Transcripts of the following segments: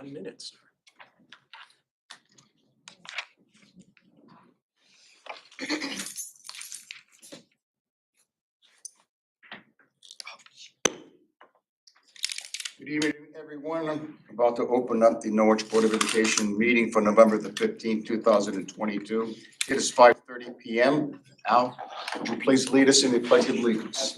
1 minute, sir. Good evening, everyone. I'm about to open up the Norwich Board of Education meeting for November the 15th, 2022. It is 5:30 p.m. Al, would you please lead us in the Pledge of Allegiance?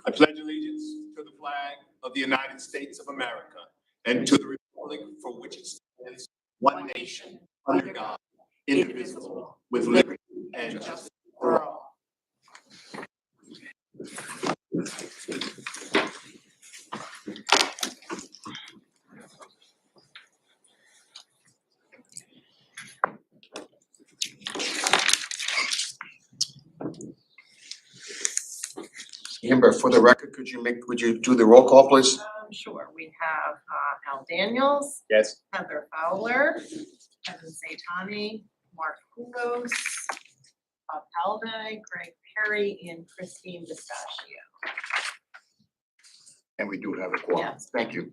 I pledge allegiance to the flag of the United States of America and to the republic for which it stands, one nation, under God, indivisible, with liberty and justice for all. Amber, for the record, would you do the roll call, please? Sure. We have Al Daniels, Yes. Heather Fowler, Evan Saitani, Mark Kudos, Bob Halday, Greg Perry, and Christine Pistachio. And we do have a quorum. Yes. Thank you.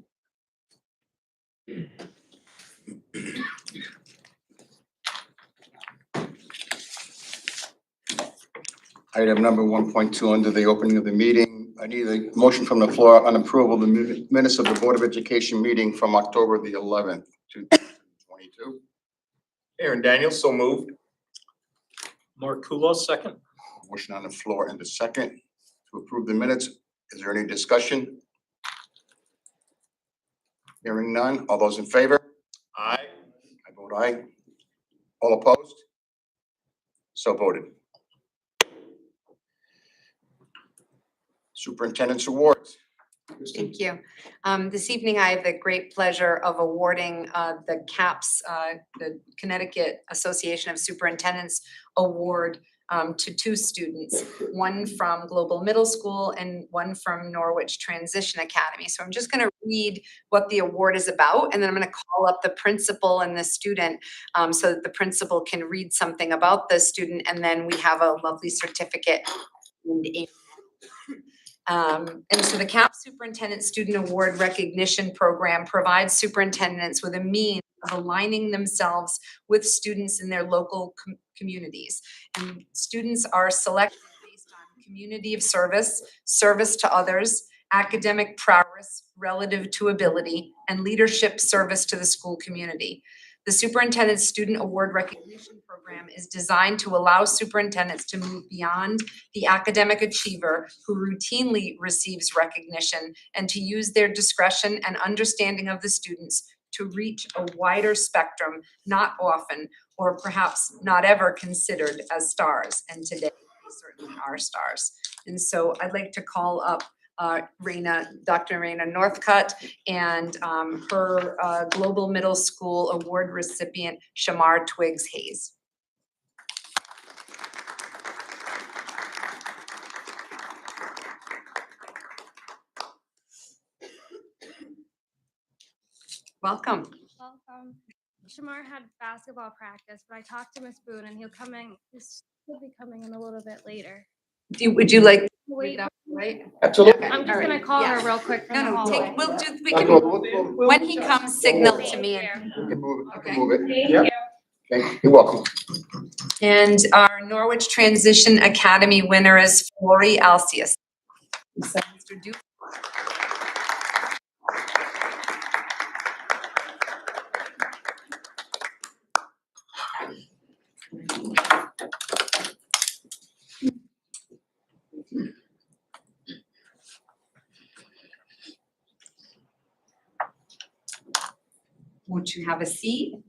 Item number 1.2 under the opening of the meeting. I need a motion from the floor on approval of the minutes of the Board of Education meeting from October the 11th, 2022. Aaron Daniels, so moved. Mark Kulos, second. Motion on the floor and the second to approve the minutes. Is there any discussion? Hearing none. All those in favor? Aye. I vote aye. All opposed? So voted. Superintendent's awards. Thank you. This evening, I have the great pleasure of awarding the CAPS, the Connecticut Association of Superintendents Award to two students, one from Global Middle School and one from Norwich Transition Academy. So I'm just going to read what the award is about, and then I'm going to call up the principal and the student so that the principal can read something about the student, and then we have a lovely certificate. And so the CAPS Superintendent Student Award Recognition Program provides superintendents with a means of aligning themselves with students in their local communities. And students are selected based on community of service, service to others, academic prowess relative to ability, and leadership service to the school community. The Superintendent Student Award Recognition Program is designed to allow superintendents to move beyond the academic achiever who routinely receives recognition and to use their discretion and understanding of the students to reach a wider spectrum not often or perhaps not ever considered as stars. And today they certainly are stars. And so I'd like to call up Dr. Raina Northcutt and her Global Middle School Award recipient, Shamar Twiggs Hayes. Welcome. Welcome. Shamar had basketball practice, but I talked to Miss Boone and he'll be coming in a little bit later. Would you like to Wait, read up, right? Absolutely. I'm just All right. gonna call Yeah. her real quick from the No, hallway. we can, when he comes, signal to me. And, We can move it. We Okay. can move it. Thank Yep. you. Okay. You're welcome. and our Norwich Transition Academy winner is Flori Alcius. So, Mr. Duke. Won't you have a seat?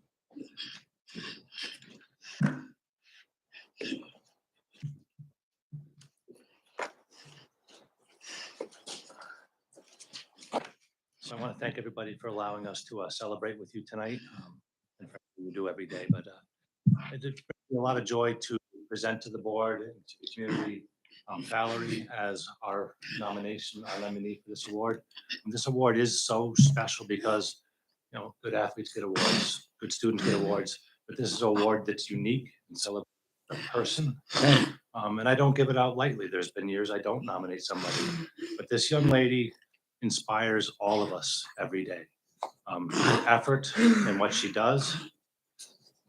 So I want to thank everybody for allowing us to celebrate with you tonight, and for what we do every day. But it did bring me a lot of joy to present to the board and to the community Valerie as our nominee for this award. And this award is so special because, you know, good athletes get awards, good students get awards, but this is an award that's unique and celebrates a person. And I don't give it out lightly. There's been years I don't nominate somebody, but this young lady inspires all of us every day. Her effort and what she does,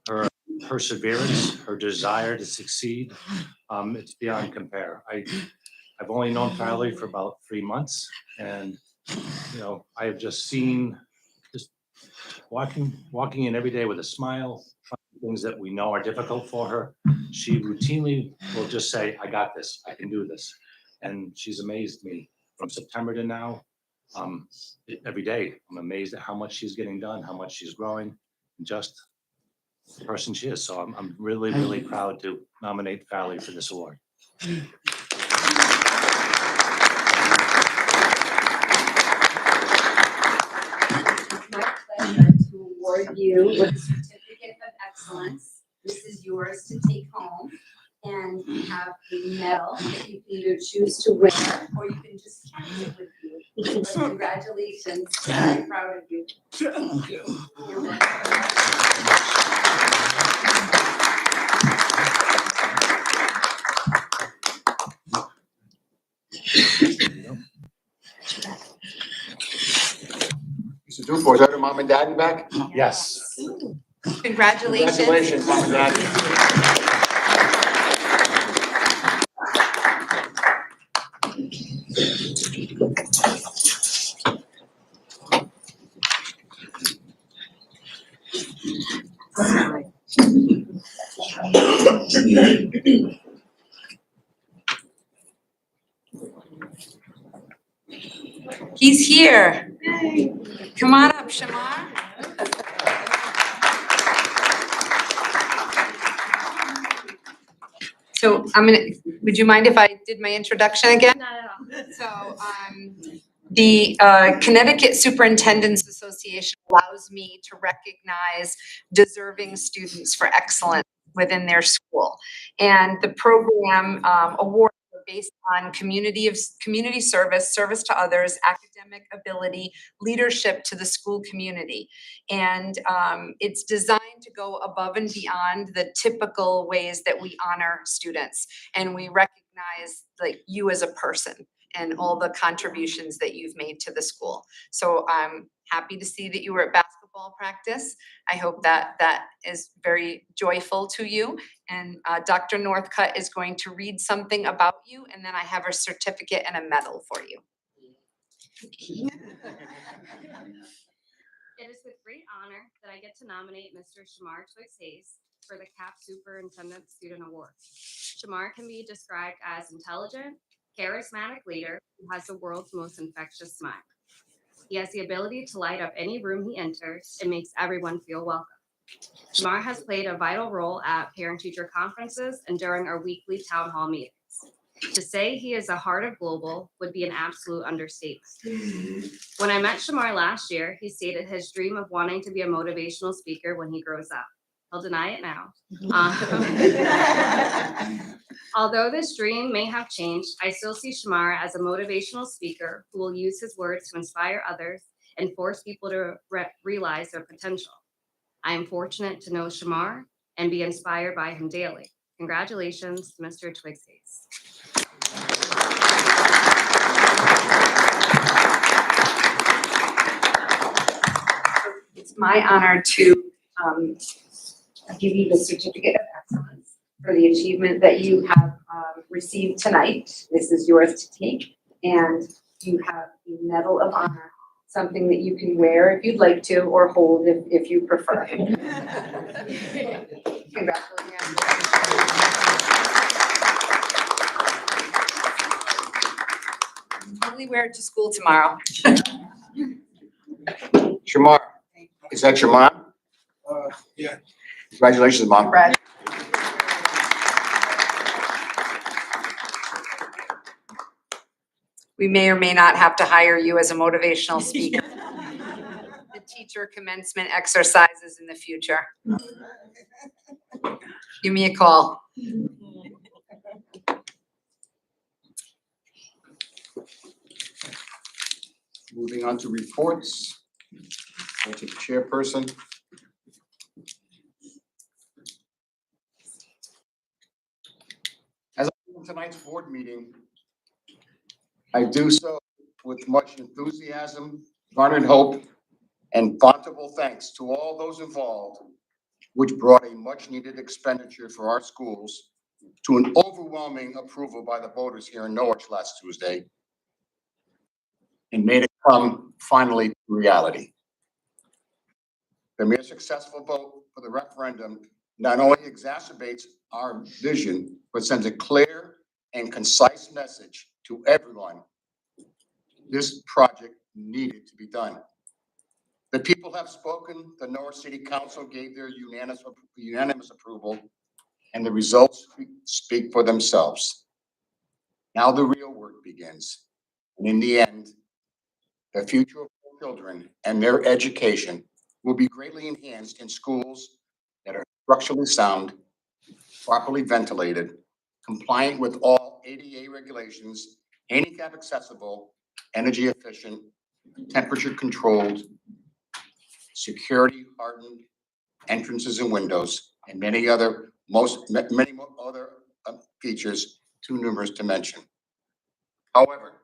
her perseverance, her desire to succeed, it's beyond compare. I've only known Valerie for about 3 months, and I have just seen just walking in every day with a smile, things that we know are difficult for her. She routinely will just say, "I got this, I can do this." And she's amazed me from September to now. Every day, I'm amazed at how much she's getting done, how much she's growing, and just the person she is. So I'm really, really proud to nominate Valerie for this award. My pleasure to award you with a certificate of excellence. This is yours to take home, and you have a medal that you can either choose to wear or you can just carry it with you. But congratulations, I'm proud of you. Thank you. You're welcome. Mr. Dufour, is that her mom and dad in back? Yes. Congratulations. Congratulations, mom and dad. He's here. Come on up, Shamar. So would you mind if I did my introduction again? Not at all. So, the Connecticut Superintendents Association allows me to recognize deserving students for excellence within their school. And the program awards are based on community service, service to others, academic ability, leadership to the school community. And it's designed to go above and beyond the typical ways that we honor students. And we recognize like you as a person and all the contributions that you've made to the school. So I'm happy to see that you were at basketball practice. I hope that that is very joyful to you. And Dr. Northcutt is going to read something about you, and then I have a certificate and a medal for you. It is with great honor that I get to nominate Mr. Shamar Choice for the CAP Superintendent Student Award. Shamar can be described as intelligent, charismatic leader who has the world's most infectious smile. He has the ability to light up any room he enters and makes everyone feel welcome. Shamar has played a vital role at parent-teacher conferences and during our weekly town hall meetings. To say he is a heart of global would be an absolute understatement. When I met Shamar last year, he stated his dream of wanting to be a motivational speaker when he grows up. He'll deny it now. Although this dream may have changed, I still see Shamar as a motivational speaker who will use his words to inspire others and force people to realize their potential. I am fortunate to know Shamar and be inspired by him daily. Congratulations to Mr. Twiggs. It's my honor to give you the certificate of excellence for the achievement that you have received tonight. This is yours to take, and you have the Medal of Honor, something that you can wear if you'd like to, or hold if you prefer. Congratulations. Probably wear it to school tomorrow. Shamar, is that your mom? Yeah. Congratulations, mom. Brad. We may or may not have to hire you as a motivational speaker. The teacher commencement exercises in the future. Give me a call. Moving on to reports. I'll take the chairperson. As I open tonight's board meeting, I do so with much enthusiasm, garnered hope, and bountiful thanks to all those involved, which brought a much-needed expenditure for our schools to an overwhelming approval by the voters here in Norwich last Tuesday, and made it come finally to reality. The mere successful vote for the referendum not only exacerbates our vision, but sends a clear and concise message to everyone. This project needed to be done. The people have spoken. The Norwich City Council gave their unanimous approval, and the results speak for themselves. Now the real work begins. And in the end, the future of children and their education will be greatly enhanced in schools that are structurally sound, properly ventilated, compliant with all ADA regulations, handicap accessible, energy efficient, temperature controlled, security hardened entrances and windows, and many other features too numerous to mention. However,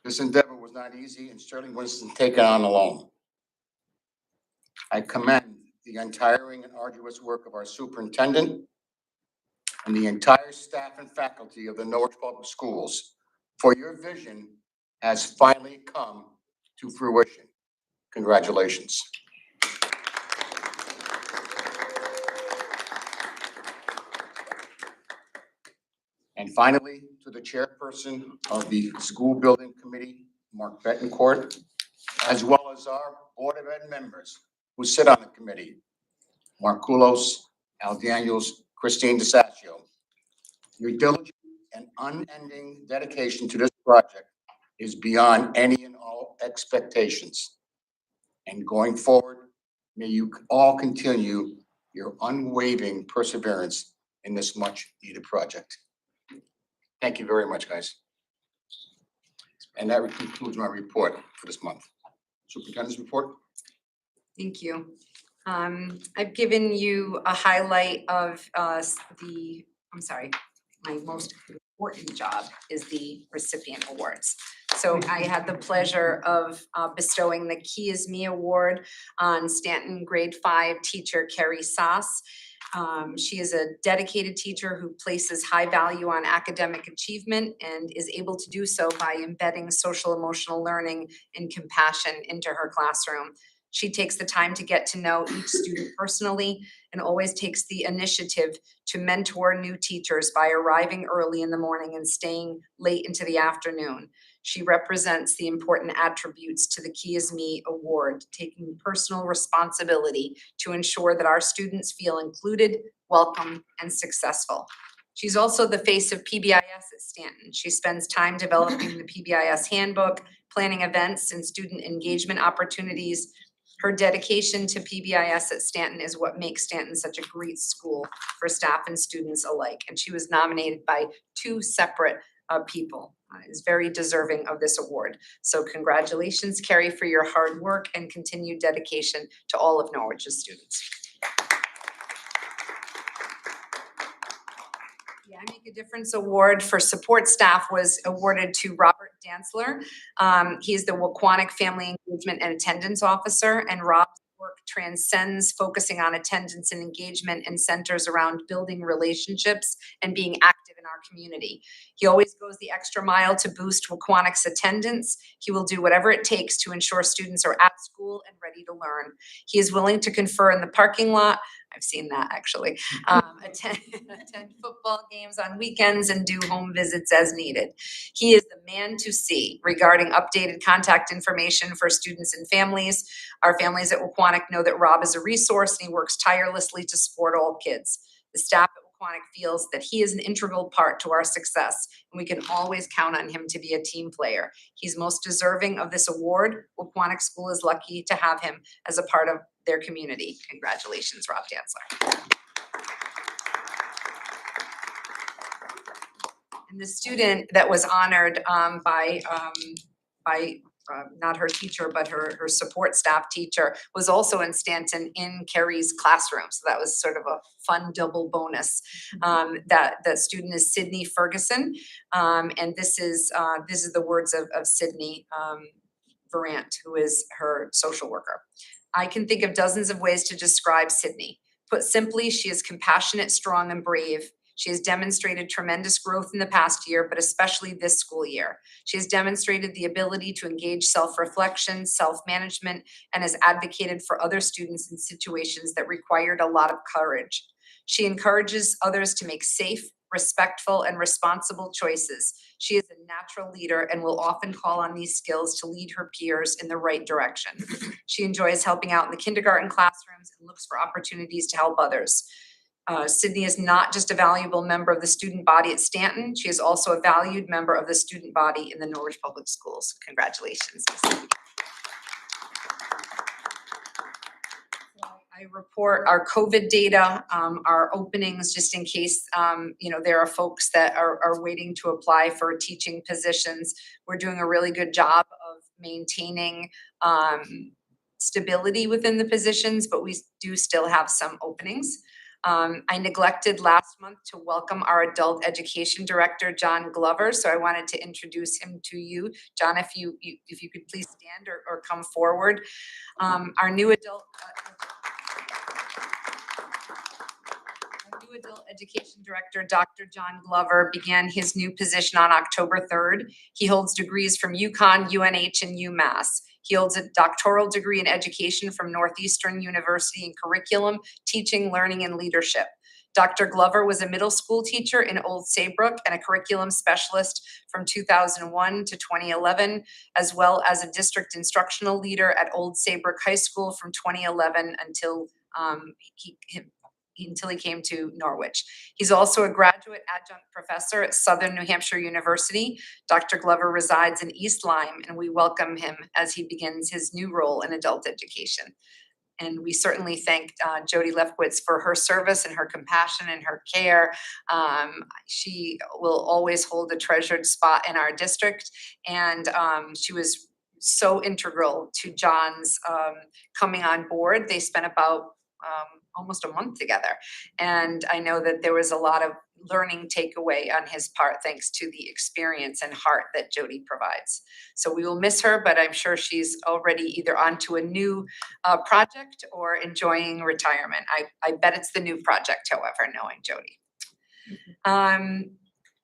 this endeavor was not easy and certainly wasn't taken on alone. I commend the untiring and arduous work of our superintendent and the entire staff and faculty of the Norwich Public Schools, for your vision has finally come to fruition. Congratulations. And finally, to the chairperson of the School Building Committee, Mark Betancourt, as well as our Board of Ed members who sit on the committee, Mark Koulos, Al Daniels, Christine DeSascio. Your diligent and unending dedication to this project is beyond any and all expectations. And going forward, may you all continue your unwavering perseverance in this much needed project. Thank you very much, guys. And that concludes my report for this month. Superintendent's report. Thank you. I've given you a highlight of my most important job is the recipient awards. So I had the pleasure of bestowing the Key is Me Award on Stanton Grade 5 teacher Carrie Sass. She is a dedicated teacher who places high value on academic achievement and is able to do so by embedding social emotional learning and compassion into her classroom. She takes the time to get to know each student personally and always takes the initiative to mentor new teachers by arriving early in the morning and staying late into the afternoon. She represents the important attributes to the Key is Me Award, taking personal responsibility to ensure that our students feel included, welcome, and successful. She's also the face of PBIS at Stanton. She spends time developing the PBIS handbook, planning events and student engagement opportunities. Her dedication to PBIS at Stanton is what makes Stanton such a great school for staff and students alike. And she was nominated by 2 separate people. Is very deserving of this award. So congratulations, Carrie, for your hard work and continued dedication to all of Norwich's students. The I Make a Difference Award for support staff was awarded to Robert Dantzler. He is the Waquanic Family Engagement and Attendance Officer, and Rob's work transcends focusing on attendance and engagement and centers around building relationships and being active in our community. He always goes the extra mile to boost Waquanic's attendance. He will do whatever it takes to ensure students are at school and ready to learn. He is willing to confer in the parking lot. I've seen that actually. Attend football games on weekends and do home visits as needed. He is the man to see regarding updated contact information for students and families. Our families at Waquanic know that Rob is a resource and he works tirelessly to support all kids. The staff at Waquanic feels that he is an integral part to our success, and we can always count on him to be a team player. He's most deserving of this award. Waquanic School is lucky to have him as a part of their community. Congratulations, Rob Dantzler. And the student that was honored by not her teacher, but her support staff teacher was also in Stanton in Carrie's classroom. So that was sort of a fun double bonus. That student is Sydney Ferguson. And this is the words of Sydney Varant, who is her social worker. I can think of dozens of ways to describe Sydney. Put simply, she is compassionate, strong, and brave. She has demonstrated tremendous growth in the past year, but especially this school year. She has demonstrated the ability to engage self-reflection, self-management, and has advocated for other students in situations that required a lot of courage. She encourages others to make safe, respectful, and responsible choices. She is a natural leader and will often call on these skills to lead her peers in the right direction. She enjoys helping out in the kindergarten classrooms and looks for opportunities to help others. Sydney is not just a valuable member of the student body at Stanton, she is also a valued member of the student body in the Norwich Public Schools. Congratulations, Ms. Sydney. I report our COVID data, our openings, just in case, there are folks that are waiting to apply for teaching positions. We're doing a really good job of maintaining stability within the positions, but we do still have some openings. I neglected last month to welcome our adult education director, John Glover. So I wanted to introduce him to you. John, if you could please stand or come forward. Our new adult education director, Dr. John Glover, began his new position on October 3rd. He holds degrees from UConn, UNH, and UMass. He holds a doctoral degree in education from Northeastern University in curriculum, teaching, learning, and leadership. Dr. Glover was a middle school teacher in Old Saybrook and a curriculum specialist from 2001 to 2011, as well as a district instructional leader at Old Saybrook High School from 2011 until he came to Norwich. He's also a graduate adjunct professor at Southern New Hampshire University. Dr. Glover resides in East Lyme, and we welcome him as he begins his new role in adult education. And we certainly thank Jody Lefkowitz for her service and her compassion and her care. She will always hold a treasured spot in our district, and she was so integral to John's coming on board. They spent about almost a month together. And I know that there was a lot of learning takeaway on his part, thanks to the experience and heart that Jody provides. So we will miss her, but I'm sure she's already either onto a new project or enjoying retirement. I bet it's the new project, however, knowing Jody.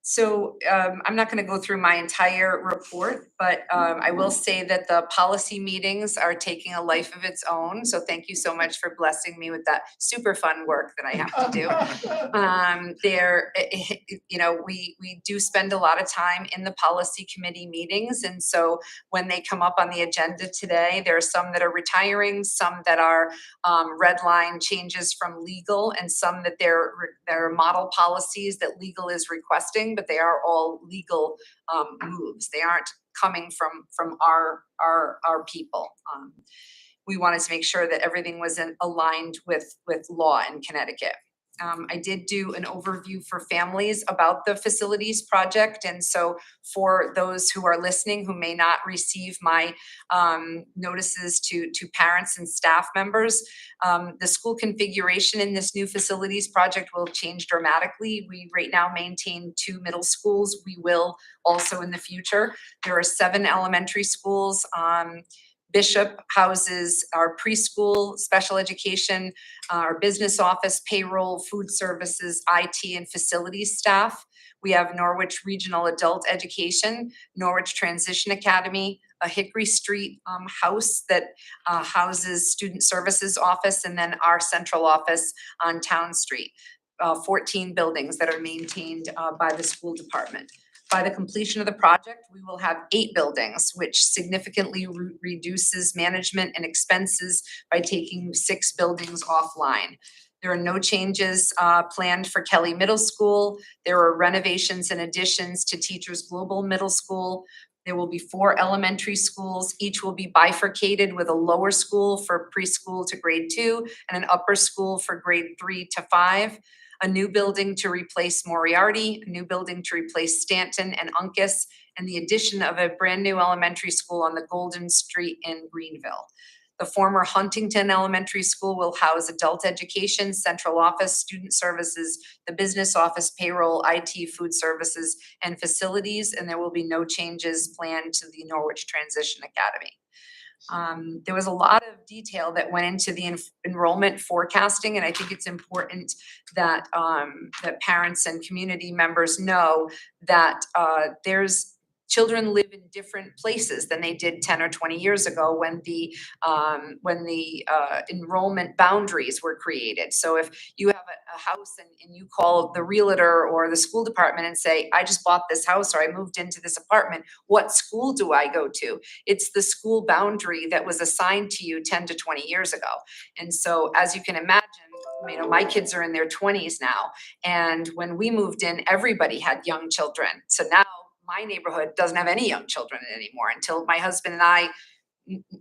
So I'm not going to go through my entire report, but I will say that the policy meetings are taking a life of its own. So thank you so much for blessing me with that super fun work that I have to do. We do spend a lot of time in the policy committee meetings. And so when they come up on the agenda today, there are some that are retiring, some that are red line changes from legal, and some that they're model policies that legal is requesting, but they are all legal moves. They aren't coming from our people. We wanted to make sure that everything was aligned with law in Connecticut. I did do an overview for families about the facilities project. And so for those who are listening who may not receive my notices to parents and staff members, the school configuration in this new facilities project will change dramatically. We right now maintain 2 middle schools. We will also in the future. There are 7 elementary schools. Bishop houses our preschool, special education, our business office, payroll, food services, IT, and facilities staff. We have Norwich Regional Adult Education, Norwich Transition Academy, a Hickory Street house that houses Student Services Office, and then our central office on Town Street. 14 buildings that are maintained by the school department. By the completion of the project, we will have 8 buildings, which significantly reduces management and expenses by taking 6 buildings offline. There are no changes planned for Kelly Middle School. There are renovations and additions to Teachers Global Middle School. There will be 4 elementary schools. Each will be bifurcated with a lower school for preschool to grade 2 and an upper school for grade 3 to 5. A new building to replace Moriarty, a new building to replace Stanton and Uncas, and the addition of a brand new elementary school on the Golden Street in Greenville. The former Huntington Elementary School will house adult education, central office, student services, the business office, payroll, IT, food services, and facilities, and there will be no changes planned to the Norwich Transition Academy. There was a lot of detail that went into the enrollment forecasting, and I think it's important that that parents and community members know that children live in different places than they did 10 or 20 years ago when the enrollment boundaries were created. So if you have a house and you call the realtor or the school department and say, I just bought this house or I moved into this apartment, what school do I go to? It's the school boundary that was assigned to you 10 to 20 years ago. And so as you can imagine, you know, my kids are in their 20s now. And when we moved in, everybody had young children. So now my neighborhood doesn't have any young children anymore until my husband and I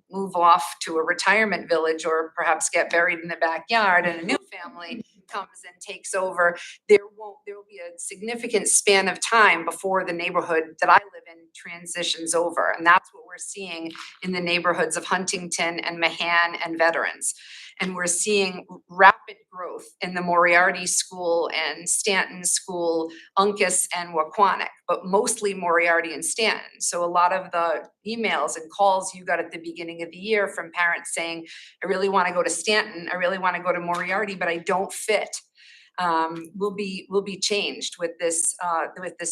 move off to a retirement village or perhaps get buried in the backyard and a new family comes and takes over. There will be a significant span of time before the neighborhood that I live in transitions over. And that's what we're seeing in the neighborhoods of Huntington and Mahan and Veterans. And we're seeing rapid growth in the Moriarty School and Stanton School, Uncas and Waquanic, but mostly Moriarty and Stanton. So a lot of the emails and calls you got at the beginning of the year from parents saying, I really want to go to Stanton, I really want to go to Moriarty, but I don't fit. Will be changed with this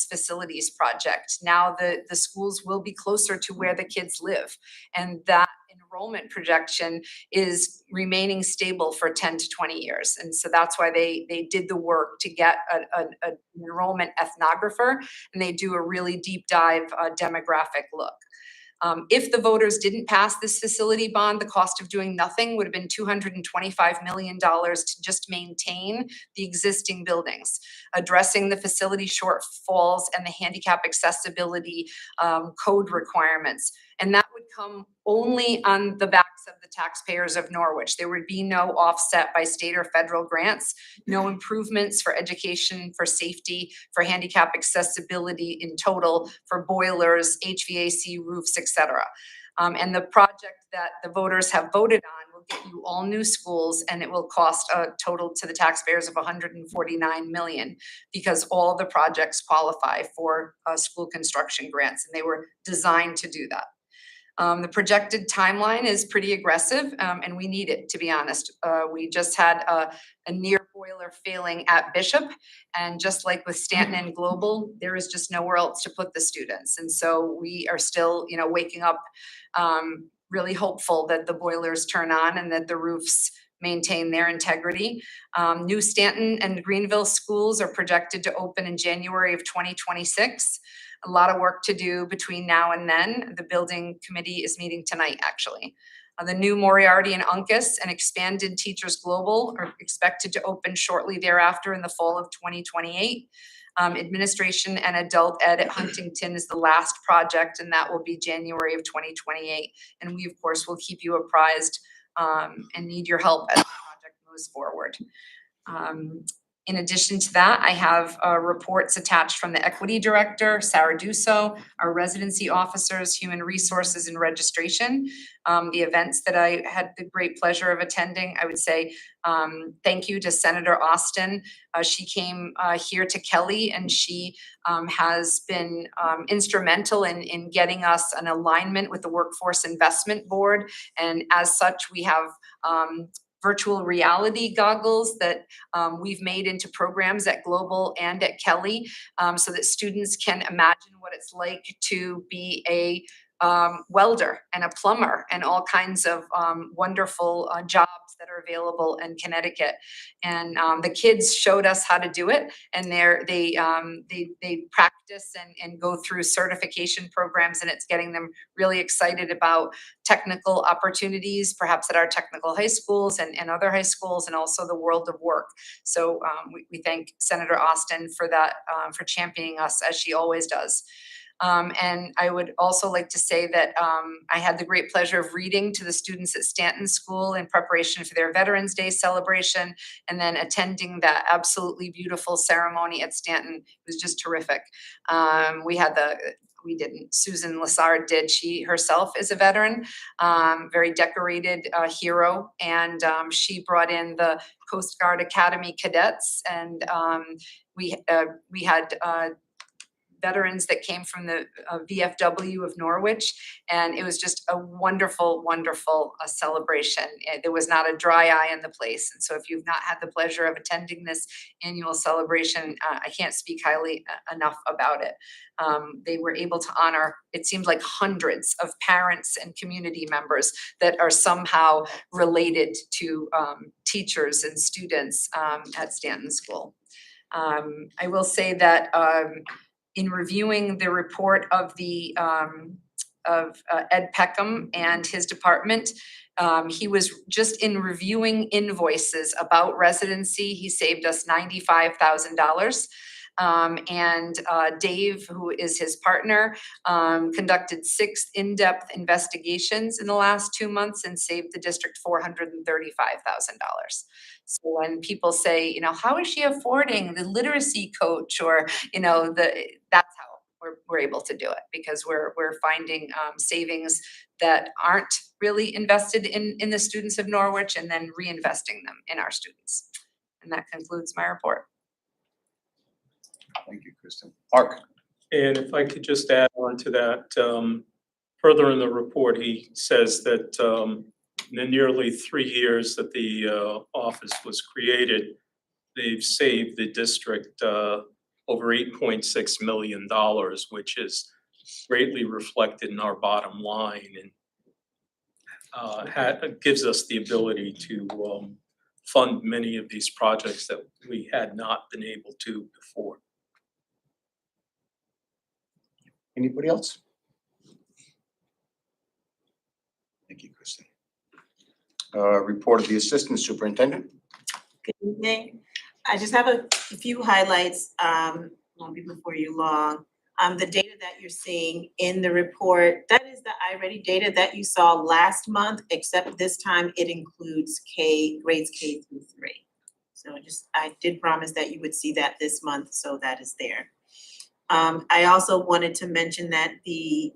facilities project. Now the schools will be closer to where the kids live, and that enrollment projection is remaining stable for 10 to 20 years. And so that's why they did the work to get an enrollment ethnographer, and they do a really deep dive demographic look. If the voters didn't pass this facility bond, the cost of doing nothing would have been $225 million to just maintain the existing buildings, addressing the facility shortfalls and the handicap accessibility code requirements. And that would come only on the backs of the taxpayers of Norwich. There would be no offset by state or federal grants, no improvements for education, for safety, for handicap accessibility in total, for boilers, HVAC, roofs, etc. And the project that the voters have voted on will get you all new schools, and it will cost a total to the taxpayers of $149 million, because all of the projects qualify for school construction grants, and they were designed to do that. The projected timeline is pretty aggressive, and we need it, to be honest. We just had a near boiler failing at Bishop, and just like with Stanton and Global, there is just nowhere else to put the students. And so we are still, waking up really hopeful that the boilers turn on and that the roofs maintain their integrity. New Stanton and Greenville schools are projected to open in January of 2026. A lot of work to do between now and then. The building committee is meeting tonight, actually. The new Moriarty and Uncas and expanded Teachers Global are expected to open shortly thereafter in the fall of 2028. Administration and adult ed at Huntington is the last project, and that will be January of 2028. And we, of course, will keep you apprised and need your help as the project moves forward. In addition to that, I have reports attached from the Equity Director, Sarah Dusso, our residency officers, Human Resources and Registration. The events that I had the great pleasure of attending, I would say thank you to Senator Austin. She came here to Kelly, and she has been instrumental in getting us an alignment with the Workforce Investment Board. And as such, we have virtual reality goggles that we've made into programs at Global and at Kelly, so that students can imagine what it's like to be a welder and a plumber and all kinds of wonderful jobs that are available in Connecticut. And the kids showed us how to do it, and they practice and go through certification programs, and it's getting them really excited about technical opportunities, perhaps at our technical high schools and other high schools, and also the world of work. So we thank Senator Austin for that, for championing us as she always does. And I would also like to say that I had the great pleasure of reading to the students at Stanton School in preparation for their Veterans Day celebration, and then attending that absolutely beautiful ceremony at Stanton. It was just terrific. Susan Lassard did. She herself is a veteran, very decorated hero, and she brought in the Coast Guard Academy cadets, and we had veterans that came from the VFW of Norwich, and it was just a wonderful, wonderful celebration. There was not a dry eye in the place, and so if you've not had the pleasure of attending this annual celebration, I can't speak highly enough about it. They were able to honor, it seemed like hundreds of parents and community members that are somehow related to teachers and students at Stanton School. I will say that in reviewing the report of Ed Peckham and his department, he was just in reviewing invoices about residency, he saved us $95,000. And Dave, who is his partner, conducted 6 in-depth investigations in the last 2 months and saved the district $435,000. So when people say, you know, how is she affording the literacy coach, or, you know, that's how we're able to do it, because we're finding savings that aren't really invested in the students of Norwich, and then reinvesting them in our students. And that concludes my report. Thank you, Kristen. Mark? And if I could just add on to that, further in the report, he says that in the nearly 3 years that the office was created, they've saved the district over $8.6 million, which is greatly reflected in our bottom line, and gives us the ability to fund many of these projects that we had not been able to before. Anybody else? Thank you, Kristen. Report of the Assistant Superintendent. Good evening. I just have a few highlights, won't be before you long. The data that you're seeing in the report, that is the iReady data that you saw last month, except this time it includes grades K through 3. So I did promise that you would see that this month, so that is there. I also wanted to mention that we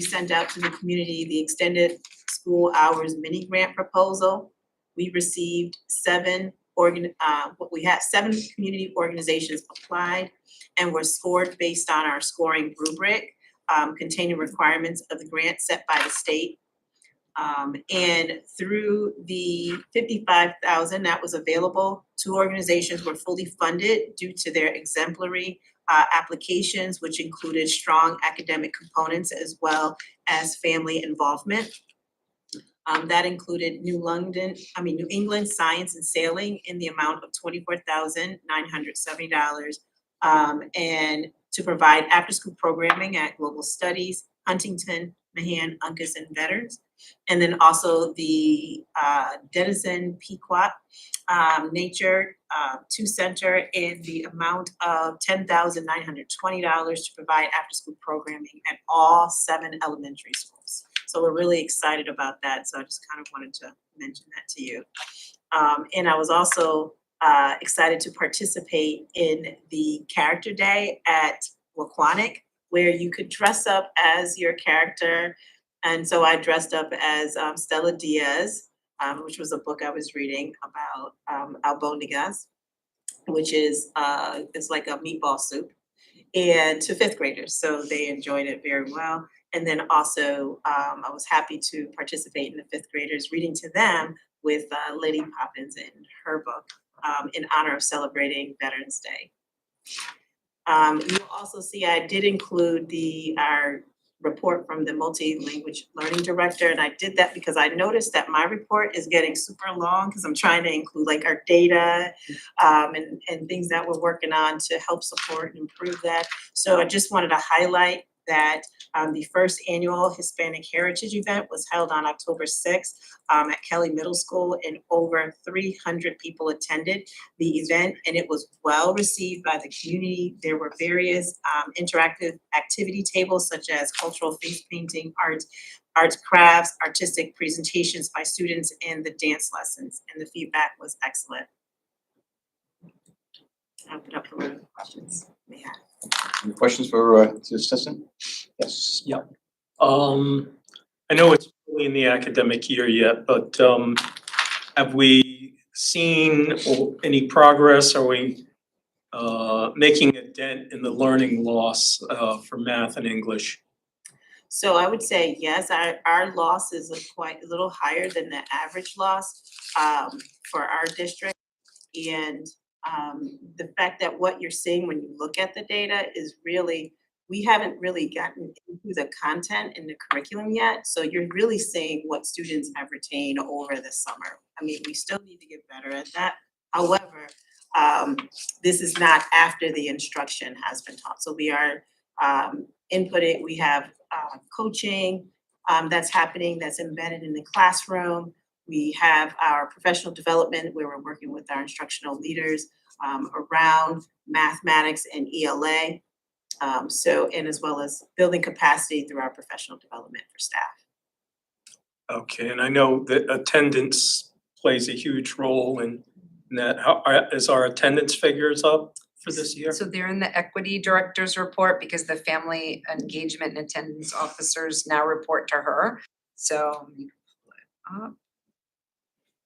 sent out to the community the extended school hours mini grant proposal. We received 7 community organizations applied and were scored based on our scoring rubric containing requirements of the grant set by the state. And through the $55,000 that was available, 2 organizations were fully funded due to their exemplary applications, which included strong academic components as well as family involvement. That included New England Science and Sailing in the amount of $24,970, and to provide after-school programming at Global Studies, Huntington, Mahan, Uncas, and Vetters. And then also the Denison Pequot Nature 2 Center in the amount of $10,920 to provide after-school programming at all 7 elementary schools. So we're really excited about that. So I just kind of wanted to mention that to you. And I was also excited to participate in the Character Day at Waquanic, where you could dress up as your character. And so I dressed up as Stella Diaz, which was a book I was reading about albondigas, which is it's like a meatball soup, and to 5th graders. So they enjoyed it very well. And then also I was happy to participate in the 5th graders, reading to them with Lady Poppins in her book in honor of celebrating Veterans Day. You'll also see I did include our report from the multi-language learning director, and I did that because I noticed that my report is getting super long because I'm trying to include like our data and things that we're working on to help support and improve that. So I just wanted to highlight that the first annual Hispanic Heritage event was held on October 6th at Kelly Middle School, and over 300 people attended the event, and it was well received by the community. There were various interactive activity tables such as cultural face painting, arts crafts, artistic presentations by students, and the dance lessons, and the feedback was excellent. I'll open up for questions. May I? Any questions for the assistant? Yes. Yeah. I know it's early in the academic year yet, but have we seen any progress? Are we making a dent in the learning loss for math and English? So I would say yes, our loss is quite a little higher than the average loss for our district. And the fact that what you're seeing when you look at the data is really, we haven't really gotten into the content in the curriculum yet. So you're really seeing what students have retained over the summer. I mean, we still need to get better at that. However, this is not after the instruction has been taught. So we are inputting, we have coaching that's happening, that's embedded in the classroom. We have our professional development where we're working with our instructional leaders around mathematics and ELA. And as well as building capacity through our professional development for staff. Okay, and I know that attendance plays a huge role in that. Is our attendance figures up for this year? So they're in the equity director's report because the family engagement and attendance officers now report to her. So let me pull it up.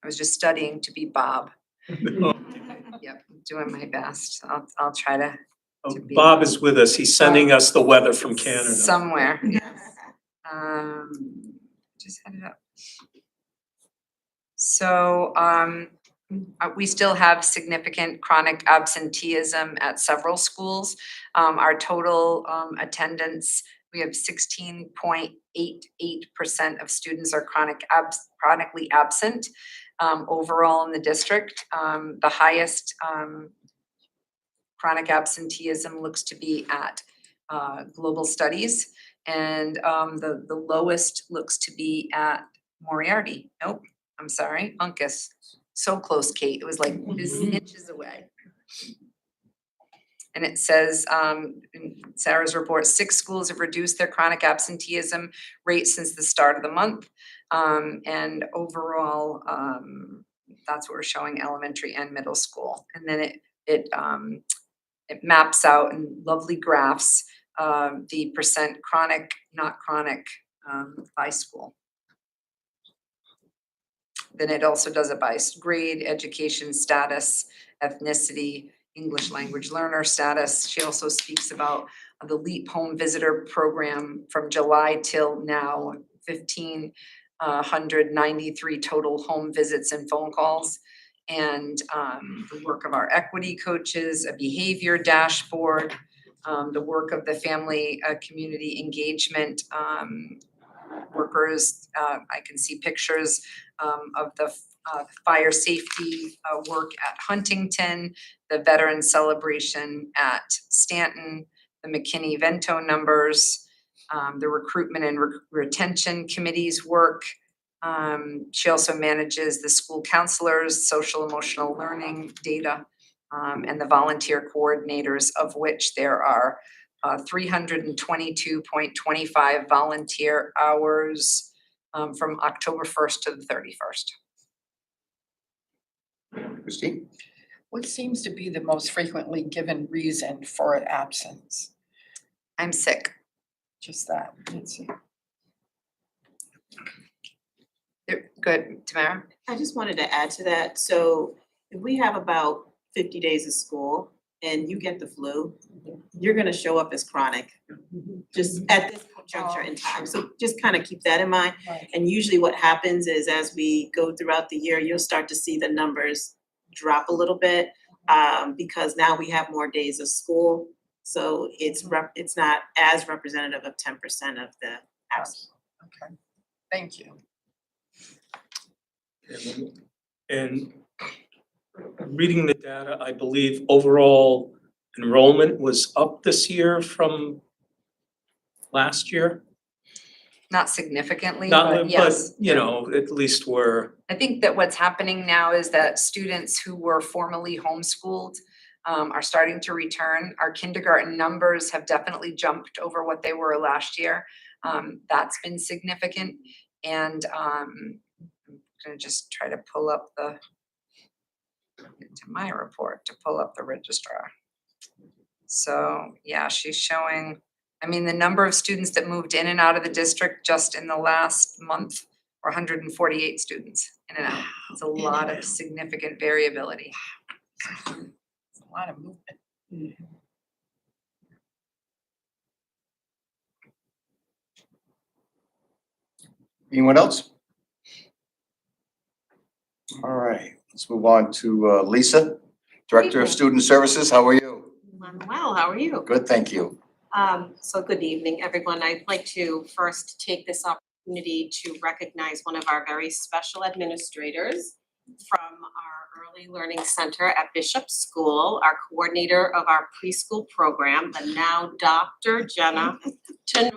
I was just studying to be Bob. Yep, I'm doing my best. I'll try to be Bob is with us. He's sending us the weather from Canada. somewhere. Just had it up. So we still have significant chronic absenteeism at several schools. Our total attendance, we have 16.88% of students are chronically absent overall in the district. The highest chronic absenteeism looks to be at global studies, and the lowest looks to be at Moriarty. Nope, I'm sorry, Uncas. So close, Kate. It was like inches away. And it says in Sarah's report, 6 schools have reduced their chronic absenteeism rate since the start of the month. And overall, that's what we're showing elementary and middle school. And then it maps out in lovely graphs the percent chronic, not chronic by school. Then it also does it by grade, education status, ethnicity, English language learner status. She also speaks about the LEAP home visitor program from July till now, 1,593 total home visits and phone calls. And the work of our equity coaches, a behavior dashboard, the work of the family community engagement workers. I can see pictures of the fire safety work at Huntington, the veteran celebration at Stanton, the McKinney-Vento numbers, the recruitment and retention committees work. She also manages the school counselors, social emotional learning data, and the volunteer coordinators, of which there are 322.25 volunteer hours from October 1st to the 31st. Christine? What seems to be the most frequently given reason for an absence? I'm sick. Just that, let's see. Good, Tamara? I just wanted to add to that. So if we have about 50 days of school and you get the flu, you're gonna show up as chronic, just at this juncture in time. So just kind of keep that in mind. Right. And usually what happens is as we go throughout the year, you'll start to see the numbers drop a little bit because now we have more days of school. So it's not as representative of 10% of the absence. Okay, thank you. And reading the data, I believe overall enrollment was up this year from last year. Not significantly, Not, but yes. you know, at least we're, I think that what's happening now is that students who were formerly homeschooled are starting to return. Our kindergarten numbers have definitely jumped over what they were last year. That's been significant. And I'm gonna just try to pull up into my report to pull up the registrar. So yeah, she's showing, I mean, the number of students that moved in and out of the district just in the last month were 148 students in and out. It's a lot of significant variability. It's a lot of movement. Anyone else? All right, let's move on to Lisa, Director of Student Services. How are you? I'm well, how are you? Good, thank you. So good evening, everyone. I'd like to first take this opportunity to recognize one of our very special administrators from our Early Learning Center at Bishop School, our coordinator of our preschool program, the now Dr. Jenna Tenor.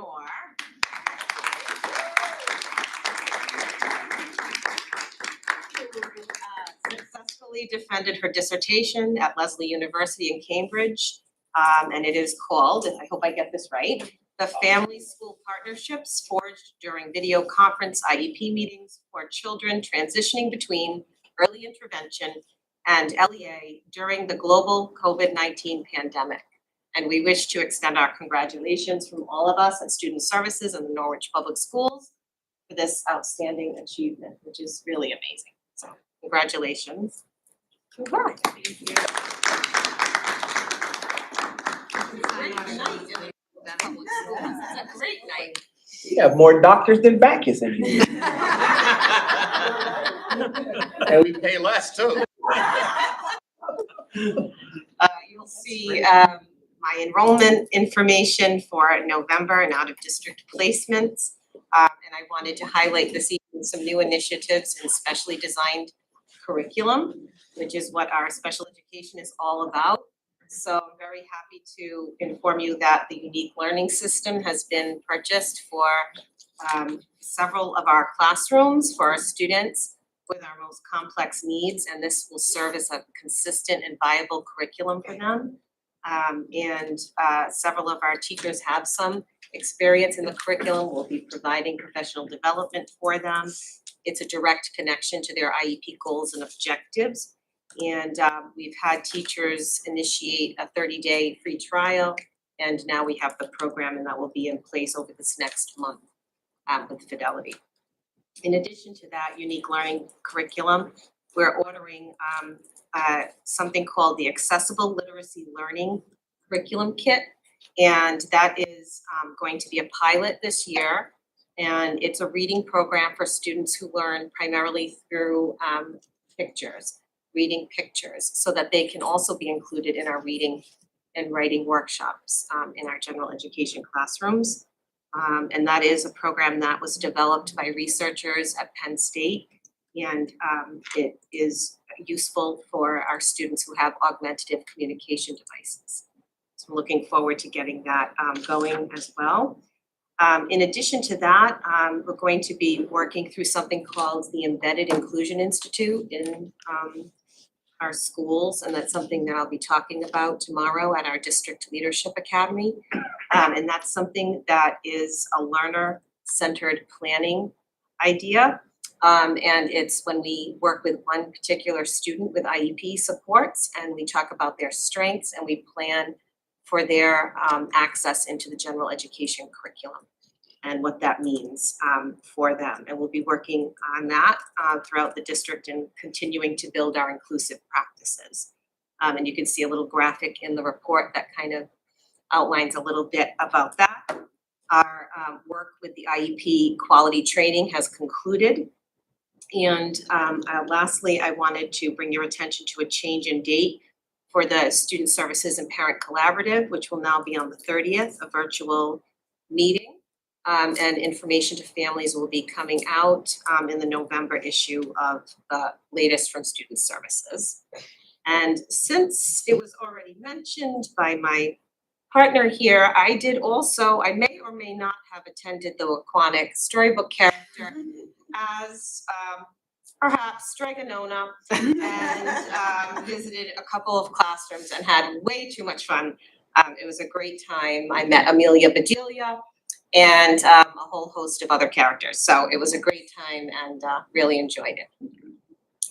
Who successfully defended her dissertation at Lesley University in Cambridge. And it is called, I hope I get this right, The Family School Partnerships Forged During Video Conference IEP Meetings for Children Transitioning Between Early Intervention and LEA During the Global COVID-19 Pandemic. And we wish to extend our congratulations from all of us at Student Services and the Norwich Public Schools for this outstanding achievement, which is really amazing. So congratulations. Congrats. Great night. We have more doctors than Bacchus in here. And we pay less too. You'll see my enrollment information for November and out of district placements. And I wanted to highlight this evening some new initiatives in specially designed curriculum, which is what our special education is all about. So I'm very happy to inform you that the unique learning system has been purchased for several of our classrooms for our students with our most complex needs, and this will serve as a consistent and viable curriculum for them. And several of our teachers have some experience in the curriculum. We'll be providing professional development for them. It's a direct connection to their IEP goals and objectives. And we've had teachers initiate a 30-day free trial, and now we have the program, and that will be in place over this next month with Fidelity. In addition to that unique learning curriculum, we're ordering something called the Accessible Literacy Learning Curriculum Kit, and that is going to be a pilot this year. And it's a reading program for students who learn primarily through reading pictures, so that they can also be included in our reading and writing workshops in our general education classrooms. And that is a program that was developed by researchers at Penn State, and it is useful for our students who have augmentative communication devices. So I'm looking forward to getting that going as well. In addition to that, we're going to be working through something called the Embedded Inclusion Institute in our schools, and that's something that I'll be talking about tomorrow at our District Leadership Academy. And that's something that is a learner-centered planning idea. And it's when we work with one particular student with IEP supports, and we talk about their strengths, and we plan for their access into the general education curriculum and what that means for them. And we'll be working on that throughout the district and continuing to build our inclusive practices. And you can see a little graphic in the report that kind of outlines a little bit about that. Our work with the IEP quality training has concluded. And lastly, I wanted to bring your attention to a change in date for the Student Services and Parent Collaborative, which will now be on the 30th, a virtual meeting. And information to families will be coming out in the November issue of the latest from Student Services. And since it was already mentioned by my partner here, I did also, I may or may not have attended the Aquanic storybook character as perhaps Dragonona and visited a couple of classrooms and had way too much fun. It was a great time. I met Amelia Bedelia and a whole host of other characters. So it was a great time and really enjoyed it.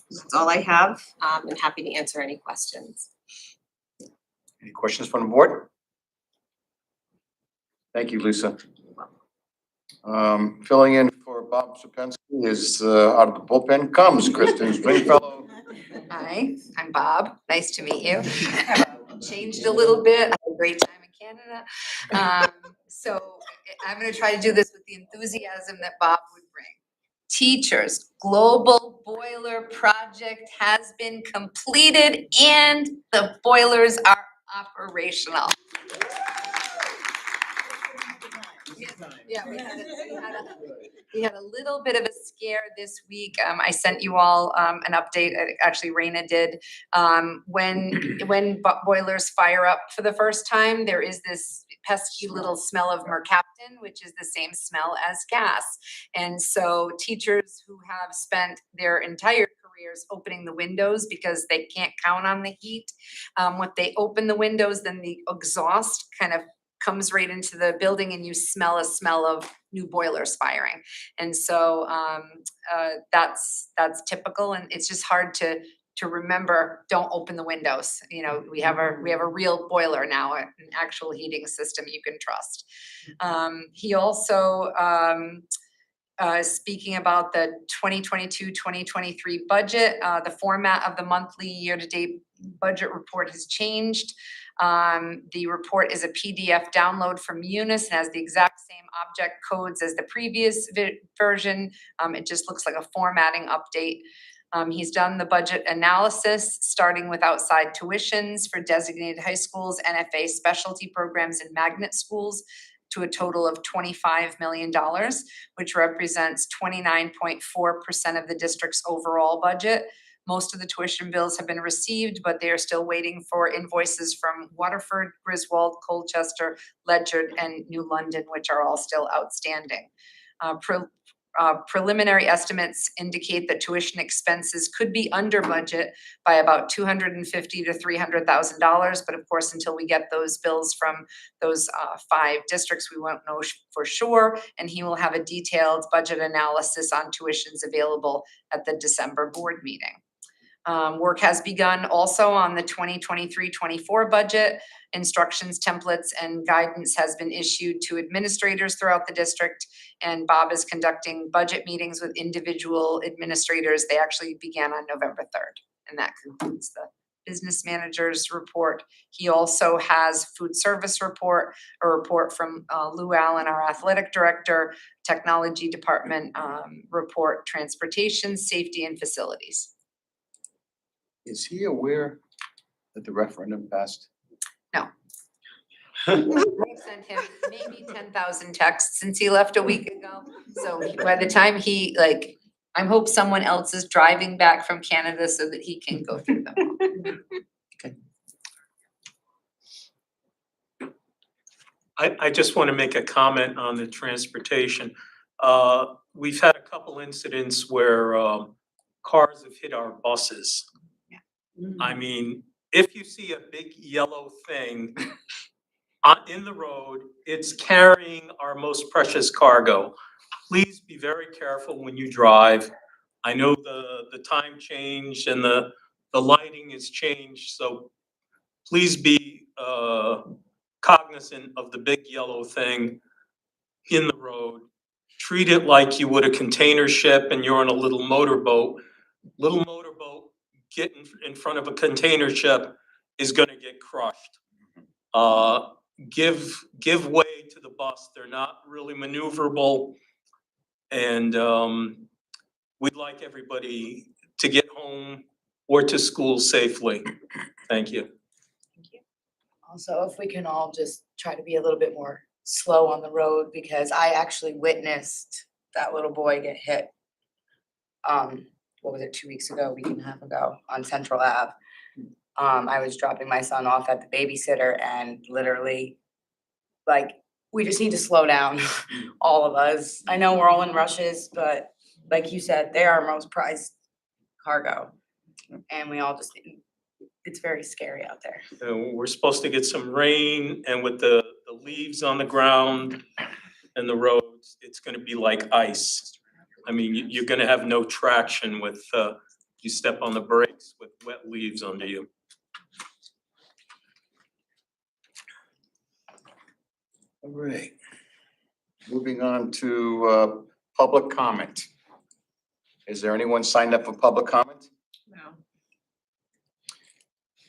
That's all I have. I'm happy to answer any questions. Any questions from the board? Thank you, Lisa. Filling in for Bob Supensky is out of the bullpen comes Kristen Stringfellow. Hi, I'm Bob. Nice to meet you. Changed a little bit. I had a great time in Canada. So I'm gonna try to do this with the enthusiasm that Bob would bring. Teachers, global boiler project has been completed and the boilers are operational. Yeah, we had a little bit of a scare this week. I sent you all an update, actually Raina did. When boilers fire up for the first time, there is this pesky little smell of mercaptan, which is the same smell as gas. And so teachers who have spent their entire careers opening the windows because they can't count on the heat, when they open the windows, then the exhaust kind of comes right into the building and you smell a smell of new boilers firing. And so that's typical, and it's just hard to remember, don't open the windows. You know, we have a real boiler now, an actual heating system you can trust. He also speaking about the 2022-2023 budget, the format of the monthly year-to-date budget report has changed. The report is a PDF download from Munis and has the exact same object codes as the previous version. It just looks like a formatting update. He's done the budget analysis, starting with outside tuitions for designated high schools, NFA specialty programs, and magnet schools, to a total of $25 million, which represents 29.4% of the district's overall budget. Most of the tuition bills have been received, but they are still waiting for invoices from Waterford, Griswold, Colchester, Ledyard, and New London, which are all still outstanding. Preliminary estimates indicate that tuition expenses could be under budget by about $250,000 to $300,000, but of course, until we get those bills from those 5 districts, we won't know for sure, and he will have a detailed budget analysis on tuitions available at the December board meeting. Work has begun also on the 2023-24 budget. Instructions, templates, and guidance has been issued to administrators throughout the district, and Bob is conducting budget meetings with individual administrators. They actually began on November 3rd, and that concludes the business manager's report. He also has food service report, a report from Lou Allen, our athletic director, technology department report, transportation, safety, and facilities. Is he aware that the referendum passed? No. I sent him maybe 10,000 texts since he left a week ago. So by the time he, I hope someone else is driving back from Canada so that he can go through them all. Okay. I just want to make a comment on the transportation. We've had a couple incidents where cars have hit our buses. I mean, if you see a big yellow thing in the road, it's carrying our most precious cargo. Please be very careful when you drive. I know the time changed and the lighting has changed, so please be cognizant of the big yellow thing in the road. Treat it like you would a container ship and you're on a little motorboat. Little motorboat getting in front of a container ship is gonna get crushed. Give way to the bus. They're not really maneuverable. And we'd like everybody to get home or to school safely. Thank you. Also, if we can all just try to be a little bit more slow on the road, because I actually witnessed that little boy get hit. What was it, 2 weeks ago, a week and a half ago on Central Ave. I was dropping my son off at the babysitter and literally like, we just need to slow down, all of us. I know we're all in rushes, but like you said, they're our most prized cargo. And we all just, it's very scary out there. We're supposed to get some rain, and with the leaves on the ground and the roads, it's gonna be like ice. I mean, you're gonna have no traction with, you step on the brakes with wet leaves under you. All right. Moving on to public comment. Is there anyone signed up for public comment? No.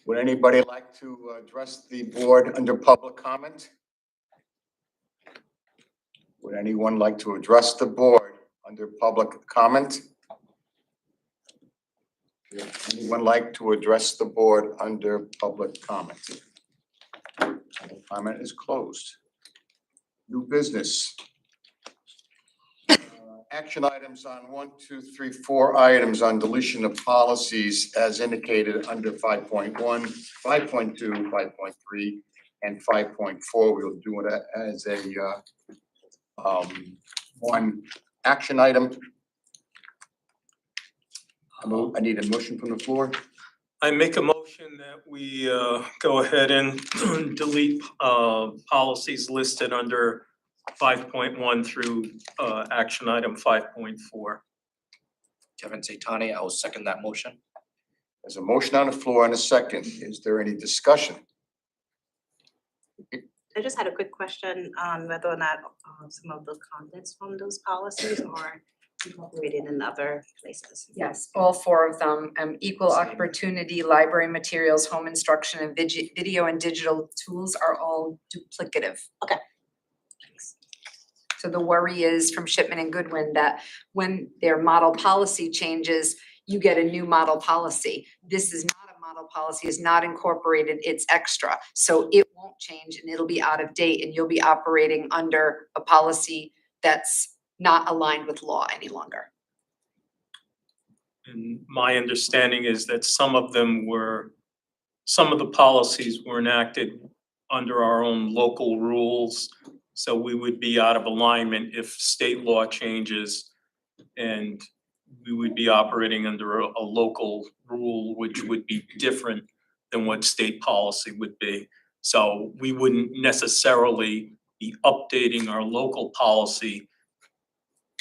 Would anybody like to address the board under public comment? Would anyone like to address the board under public comment? Would anyone like to address the board under public comment? Public comment is closed. New business. Action items on 1, 2, 3, 4 items on deletion of policies as indicated under 5.1, 5.2, 5.3, and 5.4. We'll do it as a one action item. I need a motion from the floor. I make a motion that we go ahead and delete policies listed under 5.1 through action item 5.4. Kevin Satani, I will second that motion. There's a motion on the floor and a second. Is there any discussion? I just had a quick question on whether or not some of the contents from those policies are incorporated in other places. Yes, all 4 of them, equal opportunity, library materials, home instruction, and video and digital tools are all duplicative. Okay. So the worry is from Shipman and Goodwin that when their model policy changes, you get a new model policy. This is not a model policy, is not incorporated, it's extra. So it won't change and it'll be out of date and you'll be operating under a policy that's not aligned with law any longer. And my understanding is that some of the policies were enacted under our own local rules. So we would be out of alignment if state law changes, and we would be operating under a local rule, which would be different than what state policy would be. So we wouldn't necessarily be updating our local policy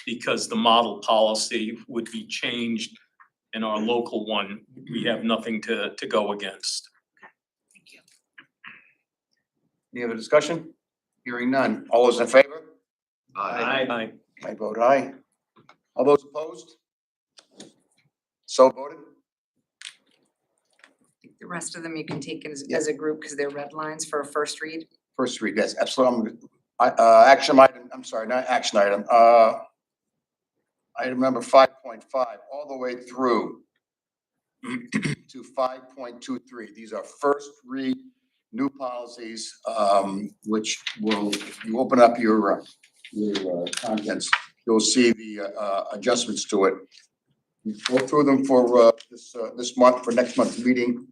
because the model policy would be changed and our local one, we have nothing to go against. Thank you. Any other discussion? Hearing none. All those in favor? Aye. I vote aye. All those opposed? So voted. The rest of them you can take as a group because they're red lines for a first read. First read, yes, absolutely. Action item, I'm sorry, not action item. Item number 5.5, all the way through to 5.23. These are first read new policies, which will, if you open up your contents, you'll see the adjustments to it. Go through them for this month, for next month's meeting.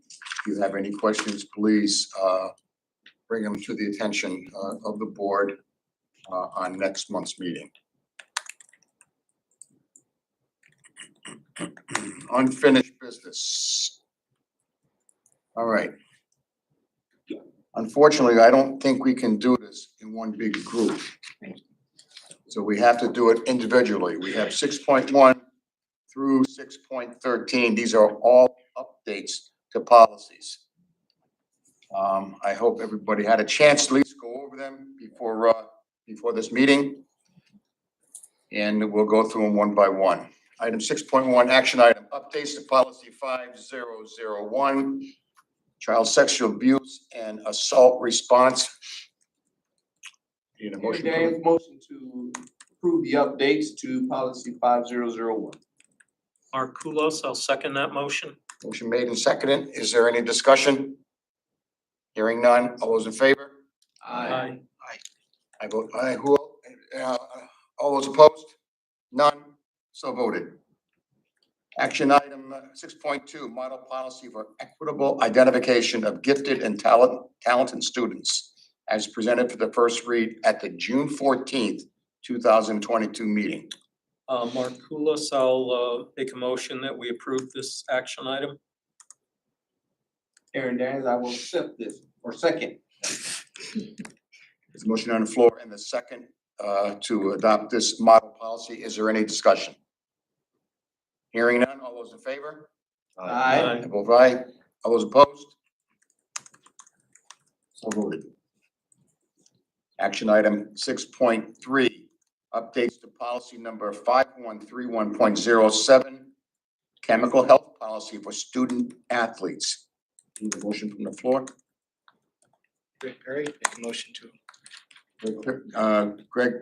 If you have any questions, please bring them to the attention of the board on next month's meeting. Unfinished business. All right. Unfortunately, I don't think we can do this in one big group. So we have to do it individually. We have 6.1 through 6.13. These are all updates to policies. I hope everybody had a chance to at least go over them before this meeting. And we'll go through them one by one. Item 6.1, action item, updates to policy 5001, child sexual abuse and assault response. Need a motion? Motion to approve the updates to policy 5001. Mark Kulos, I'll second that motion. Motion made and seconded. Is there any discussion? Hearing none. All those in favor? Aye. I vote aye. All those opposed? None. So voted. Action item 6.2, model policy for equitable identification of gifted and talented students as presented for the first read at the June 14th, 2022 meeting. Mark Kulis, I'll make a motion that we approve this action item. Aaron Daniels, I will accept this, or second. There's a motion on the floor and the second to adopt this model policy. Is there any discussion? Hearing none, all those in favor? Aye. I vote aye. All those opposed? So voted. Action item 6.3, updates to policy number 5131.07, chemical health policy for student athletes. Need a motion from the floor? Greg Perry, make a motion to. Greg,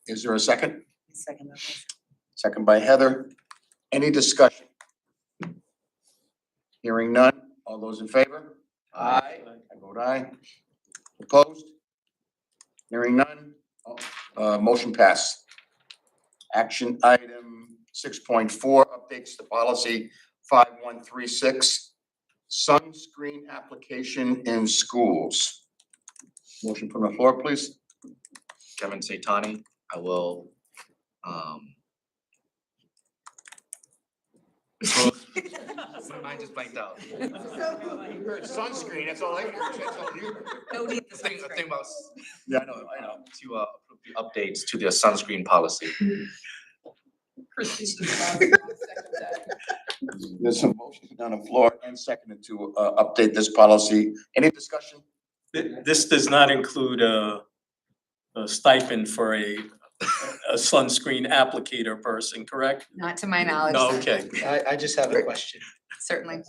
is there a second? Second motion. Second by Heather. Any discussion? Hearing none. All those in favor? Aye. I vote aye. Opposed? Hearing none. Motion passed. Action item 6.4, updates to policy 5136, sunscreen application in schools. Motion from the floor, please. Kevin Saitani, I will, my mind just blanked out. Sunscreen, that's all I heard. That's all you heard. No need the Thing sunscreen. about, Yeah, I know. to approve the updates to the sunscreen policy. Christie's second that. There's a motion on the floor and seconded to update this policy. Any discussion? This does not include a stipend for a sunscreen applicator person, correct? Not to my knowledge. No, sir. okay. I just have a question. Certainly.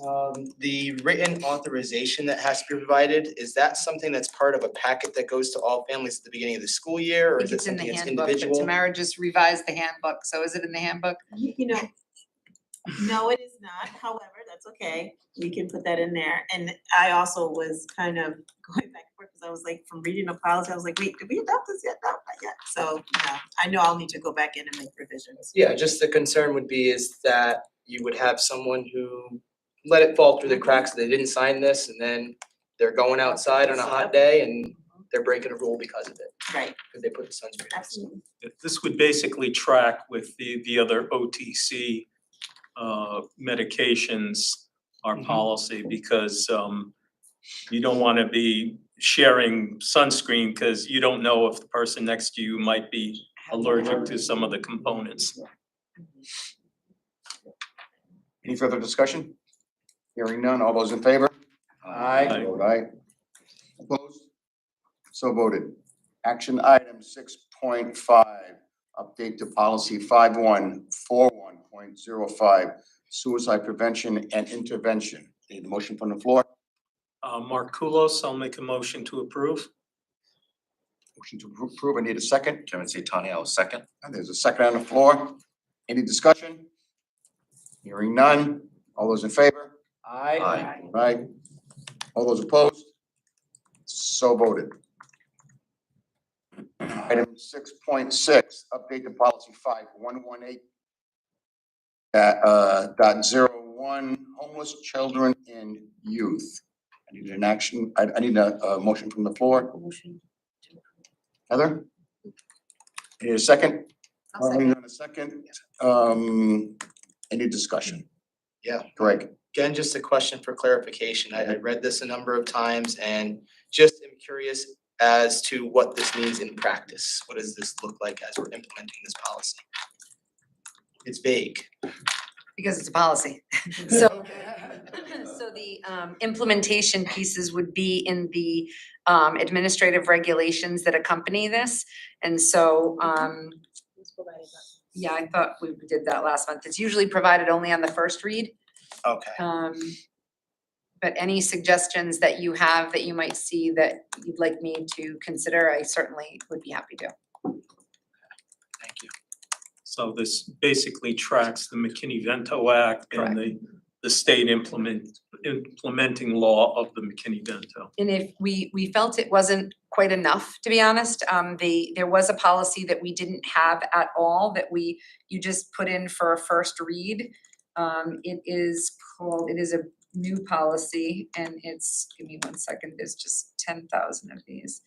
The written authorization that has to be provided, is that something that's part of a packet that goes to all families at the beginning of the school year, or I is think it it's in the something that's handbook, but individual? Tamara just revised the handbook, so is it in the handbook? You know, no, it is not. However, that's okay. We can put that in there. And I also was kind of going back and forth because I was like, from reading the policy, I was like, wait, did we adopt this yet? No, not yet. So, yeah, I know I'll need to go back in and make revisions. Yeah, just the concern would be is that you would have someone who let it fall through the cracks, they didn't sign this, and then they're going outside on a hot day and they're breaking a rule because of it, Right, because they put the sunscreen on. absolutely. This would basically track with the other OTC medications, our policy, because you don't want to be sharing sunscreen because you don't know if the person next to you might be allergic to some of the components. Any further discussion? Hearing none. All those in favor? Aye. Vote aye. Opposed? So voted. Action item 6.5, update to policy 5141.05, suicide prevention and intervention. Need a motion from the floor? Mark Kulos, I'll make a motion to approve. Motion to approve. I need a second. Kevin Saitani, I will second. And there's a second on the floor. Any discussion? Hearing none. All those in favor? Aye. Right. All those opposed? So voted. Item 6.6, update to policy 5118 .01, homeless children and youth. I need an action, I need a motion from the floor. Heather? Need a second? I'll second. Need a second. Any discussion? Yeah. Greg? Again, just a question for clarification. I read this a number of times and just am curious as to what this means in practice. What does this look like as we're implementing this policy? It's vague. Because it's a policy. So the implementation pieces would be in the administrative regulations that accompany this. And so yeah, I thought we did that last month. It's usually provided only on the first read. Okay. But any suggestions that you have that you might see that you'd like me to consider, I certainly would be happy to. Thank you. So this basically tracks the McKinney-Vento Act and the state implementing law of the McKinney-Vento. And if we felt it wasn't quite enough, to be honest, there was a policy that we didn't have at all that you just put in for a first read. It is new policy, and it's, give me one second, there's just 10,000 of these.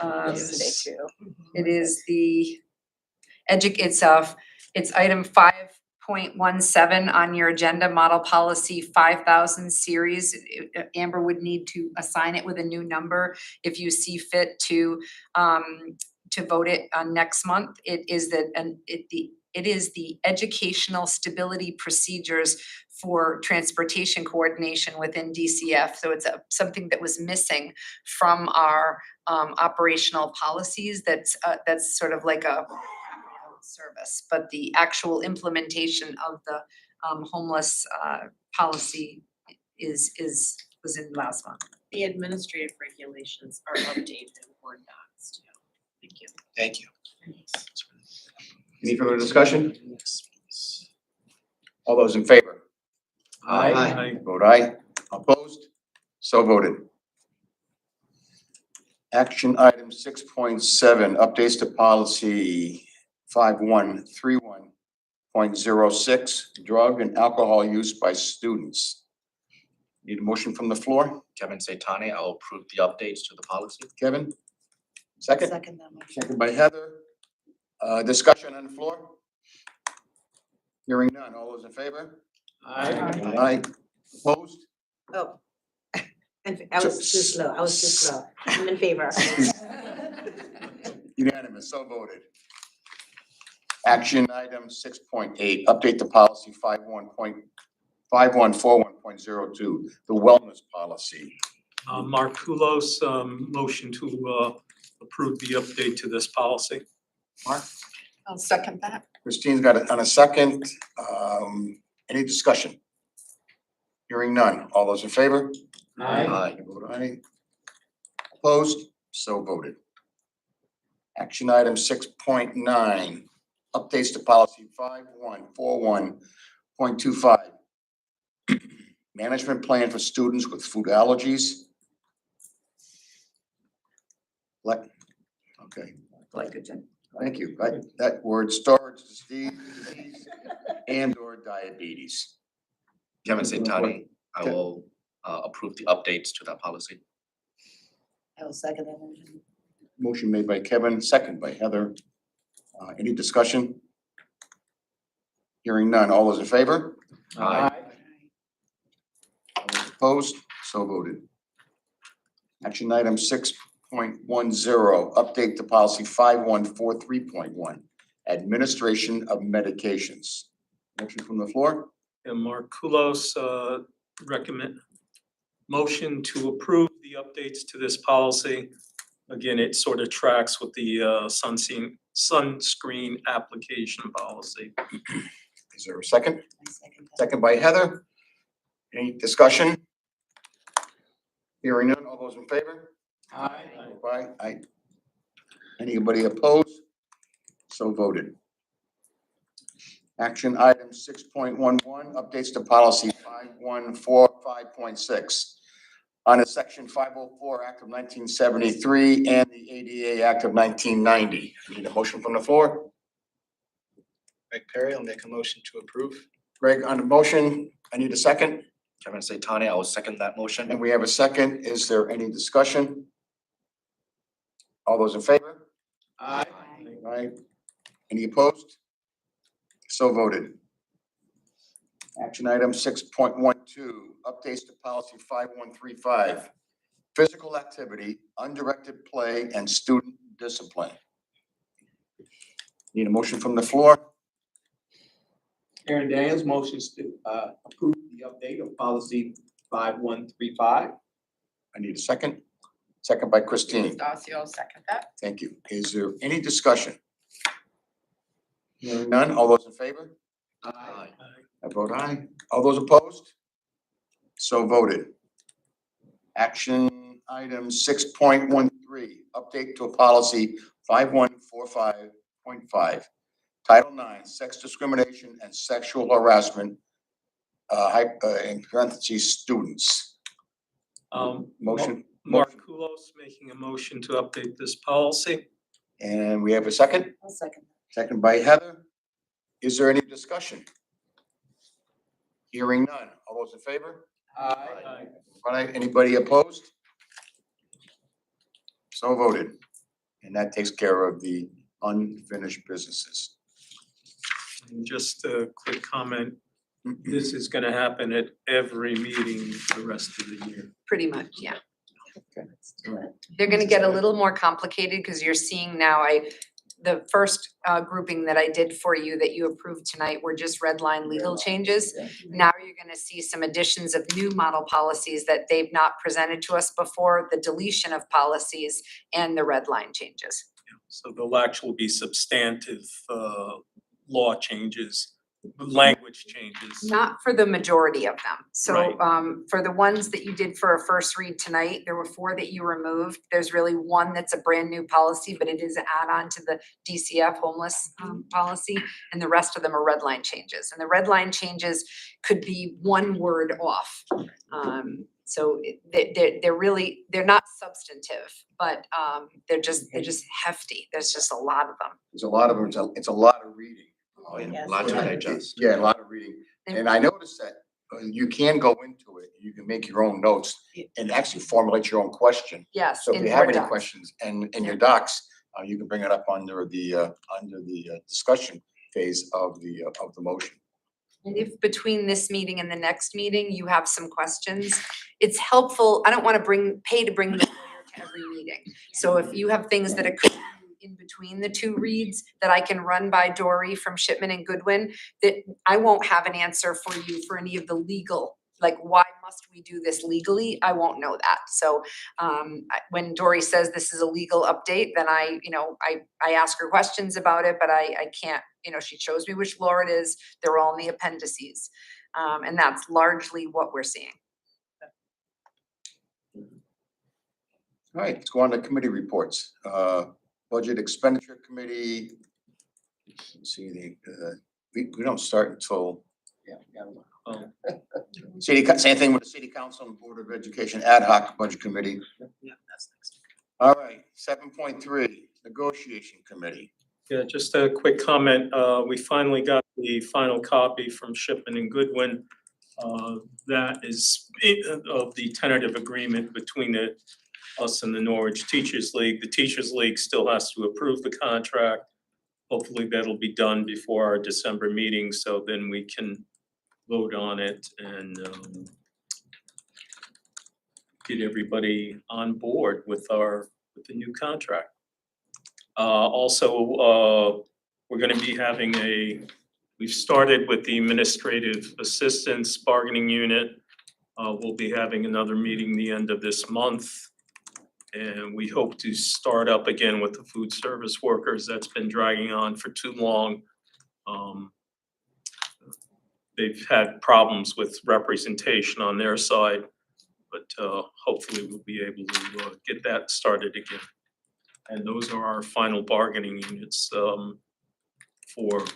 Yesterday too. It is the it's item 5.17 on your agenda, model policy 5,000 series. Amber would need to assign it with a new number if you see fit to vote it on next month. It is the educational stability procedures for transportation coordination within DCF. So it's something that was missing from our operational policies. That's sort of like a service, but the actual implementation of the homeless policy was in last month. The administrative regulations are updated in board docs too. Thank you. Thank you. Any further discussion? All those in favor? Aye. Vote aye. Opposed? So voted. Action item 6.7, updates to policy 5131.06, drug and alcohol use by students. Need a motion from the floor? Kevin Saitani, I'll approve the updates to the policy. Kevin? Second? Second that motion. Second by Heather. Discussion on the floor? Hearing none. All those in favor? Aye. Opposed? Oh. And I was too slow. I'm in favor. Unanimous, so voted. Action item 6.8, update to policy 5141.02, the wellness policy. Mark Kulos, motion to approve the update to this policy. Mark? I'll second that. Christine's got it on a second. Any discussion? Hearing none. All those in favor? Aye. Vote aye. Opposed? So voted. Action item 6.9, updates to policy 5141.25. Management plan for students with food allergies. Okay, Glycogen. thank you. That word, storage disease and/or diabetes. Kevin Saitani, I will approve the updates to that policy. I will second that motion. Motion made by Kevin, second by Heather. Any discussion? Hearing none. All those in favor? Aye. All those opposed? So voted. Action item 6.10, update to policy 5143.1, administration of medications. Motion from the floor? And Mark Kulos, motion to approve the updates to this policy. Again, it sort of tracks with the sunscreen application policy. Is there a second? I second that. Second by Heather. Any discussion? Hearing none. All those in favor? Aye. Anybody opposed? So voted. Action item 6.11, updates to policy 5145.6 on a section 504 Act of 1973 and the ADA Act of 1990. Need a motion from the floor? Greg Perry, I'll make a motion to approve. Greg, on the motion, I need a second. Kevin Saitani, I will second that motion. And we have a second. Is there any discussion? All those in favor? Aye. Aye. Any opposed? So voted. Action item 6.12, updates to policy 5135, physical activity, undirected play, and student discipline. Need a motion from the floor? Aaron Daniels motions to approve the update of policy 5135. I need a second. Second by Christine. Stacio, second that. Thank you. Is there any discussion? Hearing none. All those in favor? Aye. I vote aye. All those opposed? So voted. Action item 6.13, update to a policy 5145.5, Title IX, sex discrimination and sexual harassment, in parentheses, students. Motion. Mark Kulos making a motion to update this policy. And we have a second? I'll second. Second by Heather. Is there any discussion? Hearing none. All those in favor? Aye. Aye. Anybody opposed? So voted. And that takes care of the unfinished businesses. And just a quick comment, this is gonna happen at every meeting the rest of the year. Pretty much, yeah. Okay. All right. They're gonna get a little more complicated because you're seeing now, the first grouping that I did for you that you approved tonight were just red line legal changes. Yeah. Now you're gonna see some additions of new model policies that they've not presented to us before, the deletion of policies and the red line changes. So there'll actually be substantive law changes, language changes. Not for the majority of them. So Right. for the ones that you did for a first read tonight, there were 4 that you removed. There's really one that's a brand new policy, but it is an add-on to the DCF homeless policy, and the rest of them are red line changes. And the red line changes could be one word off. So they're not substantive, but they're just hefty. There's just a lot of them. There's a lot of them. It's a lot of reading. A lot to digest. Yeah, a lot of reading. And I noticed that you can go into it, you can make your own notes and actually formulate your own question. Yes, So if in you have Word any docs. questions in your docs, you can bring it up under the discussion phase of the motion. And if between this meeting and the next meeting, you have some questions, it's helpful, I don't wanna pay to bring the lawyer to every meeting. So if you have things that occur in between the 2 reads that I can run by Dory from Shipman and Goodwin, that I won't have an answer for you for any of the legal, like, why must we do this legally? I won't know that. So when Dory says this is a legal update, then I ask her questions about it, but I can't, she shows me which law it is. They're all in the appendices. And that's largely what we're seeing. All right, let's go on to committee reports. Budget Expenditure Committee. Let's see, we don't start until, same thing with the City Council and Board of Education Ad Hoc Budget Committee. Yeah, that's next. All right, 7.3, Negotiation Committee. Yeah, just a quick comment. We finally got the final copy from Shipman and Goodwin. That is of the tentative agreement between us and the Norwich Teachers League. The Teachers League still has to approve the contract. Hopefully that'll be done before our December meeting, so then we can vote on it and get everybody on board with the new contract. Also, we're gonna be having we've started with the administrative assistance bargaining unit. We'll be having another meeting the end of this month. And we hope to start up again with the food service workers. That's been dragging on for too long. They've had problems with representation on their side, but hopefully we'll be able to get that started again. And those are our final bargaining units for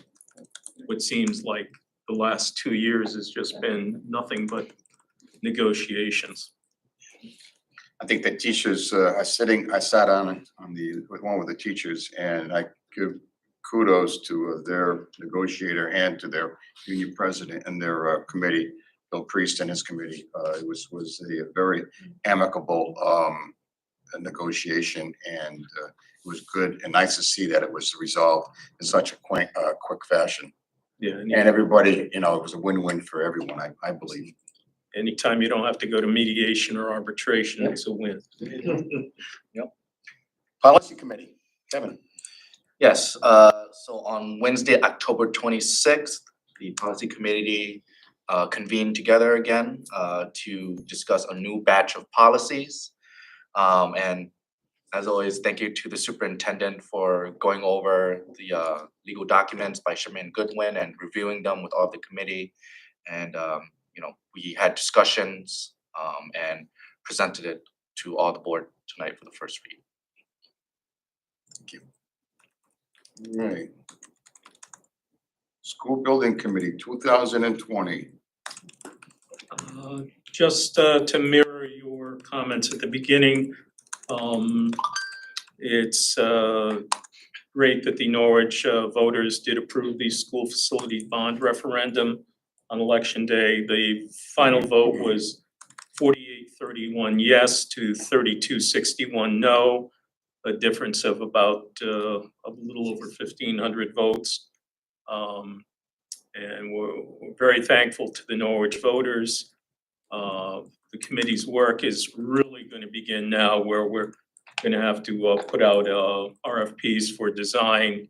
what seems like the last 2 years has just been nothing but negotiations. I think the teachers I sat with one of the teachers, and I give kudos to their negotiator and to their union president and their committee, Bill Priest and his committee. It was a very amicable negotiation, and it was good and nice to see that it was resolved in such a quick fashion. Yeah. And everybody, it was a win-win for everyone, I believe. Anytime you don't have to go to mediation or arbitration, it's a win. Yep. Policy Committee, Kevin. Yes, so on Wednesday, October 26th, the policy committee convened together again to discuss a new batch of policies. And as always, thank you to the superintendent for going over the legal documents by Shipman and Goodwin and reviewing them with all the committee. And we had discussions and presented it to all the board tonight for the first read. Thank you. All right. School Building Committee, 2020. Just to mirror your comments at the beginning, it's great that the Norwich voters did approve the school facility bond referendum on election day. The final vote was 4831 yes to 3261 no, a difference of about a little over 1,500 votes. And we're very thankful to the Norwich voters. The committee's work is really going to begin now, where we're going to have to put out RFPs for design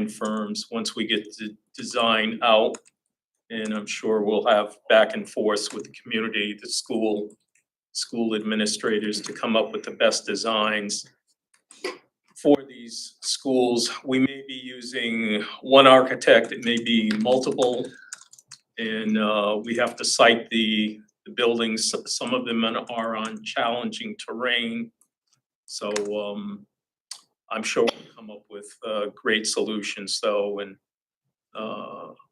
firms once we get the design out. And I'm sure we'll have back and forth with the community, the school administrators to come up with the best designs for these schools. We may be using one architect, it may be multiple. And we have to site the buildings. Some of them are on challenging terrain. So I'm sure we'll come up with great solutions though. And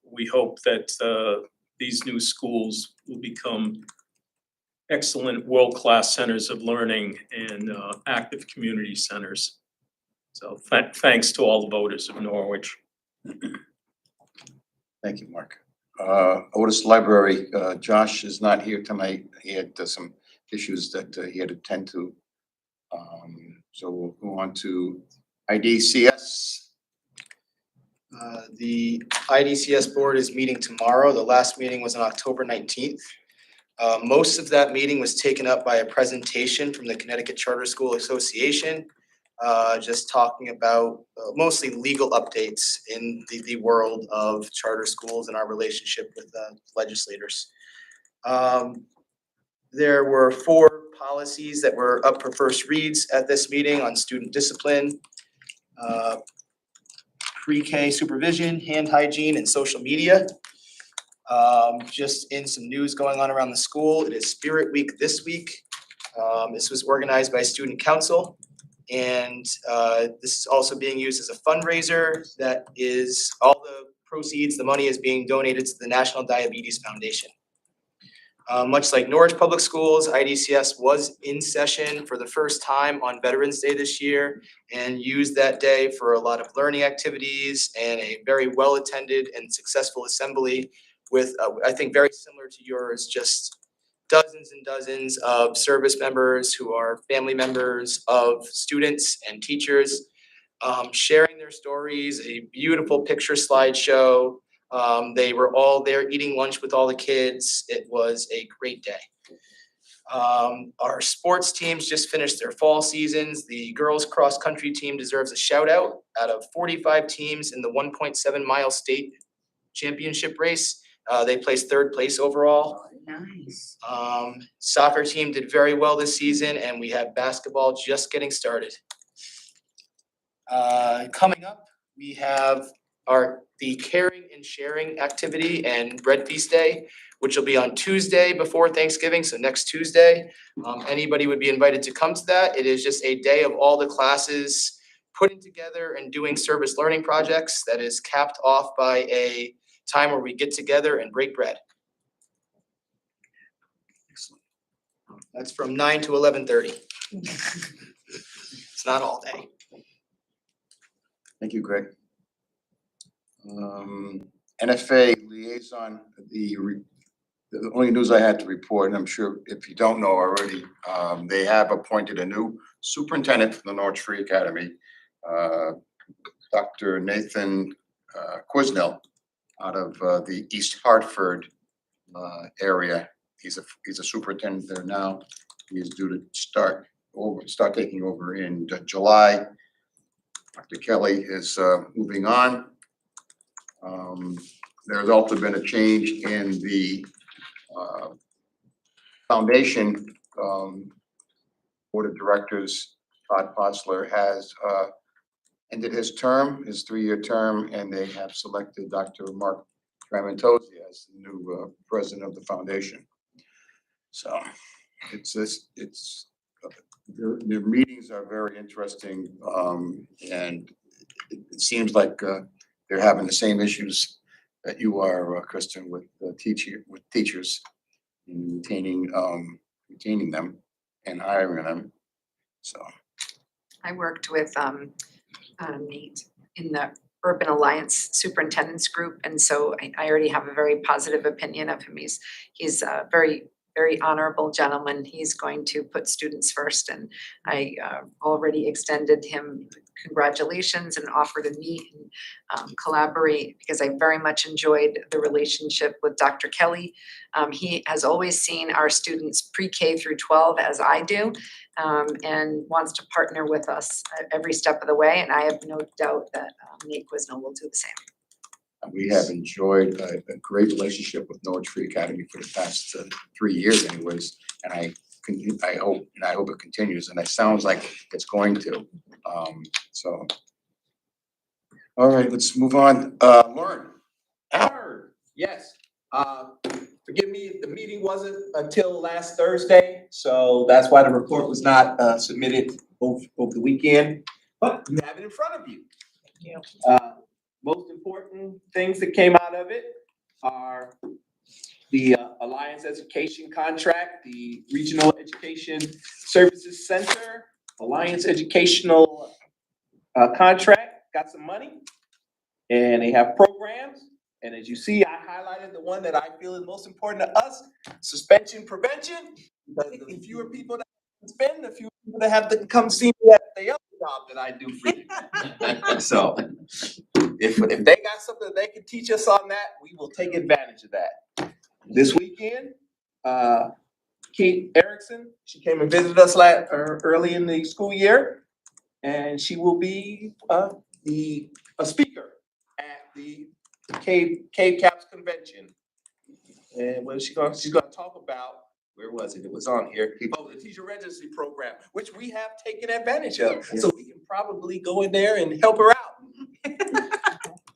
we hope that these new schools will become excellent world-class centers of learning and active community centers. So thanks to all the voters of Norwich. Thank you, Mark. Otis Library, Josh is not here tonight. He had some issues that he had to attend to. So we'll go on to IDCS. The IDCS board is meeting tomorrow. The last meeting was on October 19th. Most of that meeting was taken up by a presentation from the Connecticut Charter School Association, just talking about mostly legal updates in the world of charter schools and our relationship with legislators. There were 4 policies that were up for first reads at this meeting on student discipline, pre-K supervision, hand hygiene, and social media. Just in some news going on around the school, it is Spirit Week this week. This was organized by Student Council, and this is also being used as a fundraiser. That is, all the proceeds, the money is being donated to the National Diabetes Foundation. Much like Norwich Public Schools, IDCS was in session for the first time on Veterans Day this year and used that day for a lot of learning activities and a very well-attended and successful assembly with, I think, very similar to yours, just dozens and dozens of service members who are family members of students and teachers, sharing their stories, a beautiful picture slideshow. They were all there eating lunch with all the kids. It was a great day. Our sports teams just finished their fall seasons. The girls cross country team deserves a shout out. Out of 45 teams in the 1.7 mile state championship race, they placed 3rd place overall. Nice. Soccer team did very well this season, and we have basketball just getting started. Coming up, we have the Caring and Sharing activity and Bread Feast Day, which will be on Tuesday before Thanksgiving, so next Tuesday. Anybody would be invited to come to that. It is just a day of all the classes putting together and doing service learning projects that is capped off by a time where we get together and break bread. Excellent. That's from 9 to 11:30. It's not all day. Thank you, Greg. NFA liaison, the only news I had to report, and I'm sure if you don't know already, they have appointed a new superintendent for the Norwich Free Academy, Dr. Nathan Quisnell, out of the East Hartford area. He's a superintendent there now. He is due to start taking over in July. Dr. Kelly is moving on. There's also been a change in the foundation board of directors. Todd Posler has ended his term, his 3-year term, and they have selected Dr. Mark Tramontozzi as the new president of the foundation. So their meetings are very interesting, and it seems like they're having the same issues that you are, Kristen, with teachers in retaining them and hiring them. So I worked with Nate in the Urban Alliance Superintendents Group, and so I already have a very positive opinion of him. He's very very honorable gentleman. He's going to put students first, and I already extended him congratulations and offer to meet and collaborate because I very much enjoyed the relationship with Dr. Kelly. He has always seen our students pre-K through 12 as I do, and wants to partner with us at every step of the way. And I have no doubt that Nate Quizno will do the same. We have enjoyed a great relationship with Norwich Free Academy for the past 3 years anyways, and I hope it continues, and it sounds like it's going to. So. All right, let's move on. Lauren. Yes, forgive me, the meeting wasn't until last Thursday, so that's why the report was not submitted over the weekend, but you have it in front of you. Thank you. Most important things that came out of it are the Alliance Education contract, the Regional Education Services Center, Alliance Educational contract, got some money, and they have programs. And as you see, I highlighted the one that I feel is most important to us, suspension prevention. Because the fewer people that spend, the fewer people that have to come see me at the other job that I do for you. So if they got something they can teach us on that, we will take advantage of that. This weekend, Kate Erickson, she came and visited us early in the school year, and she will be a speaker at the Cave Caps Convention. And what is she's gonna talk about, where was it? It was on here. Oh, the teacher residency program, which we have taken advantage of. So we can probably go in there and help her out.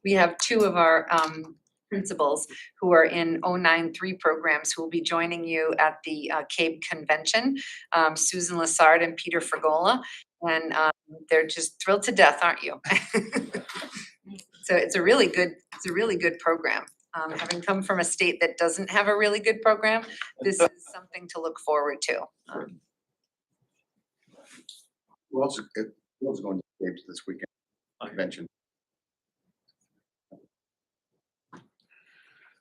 We have two of our principals who are in 093 programs who will be joining you at the CABE convention, Susan Lassard and Peter Fragola. And they're just thrilled to death, aren't you? So it's a really good program. Having come from a state that doesn't have a really good program, this is something to look forward to. Who else is going to Cape this weekend? Convention.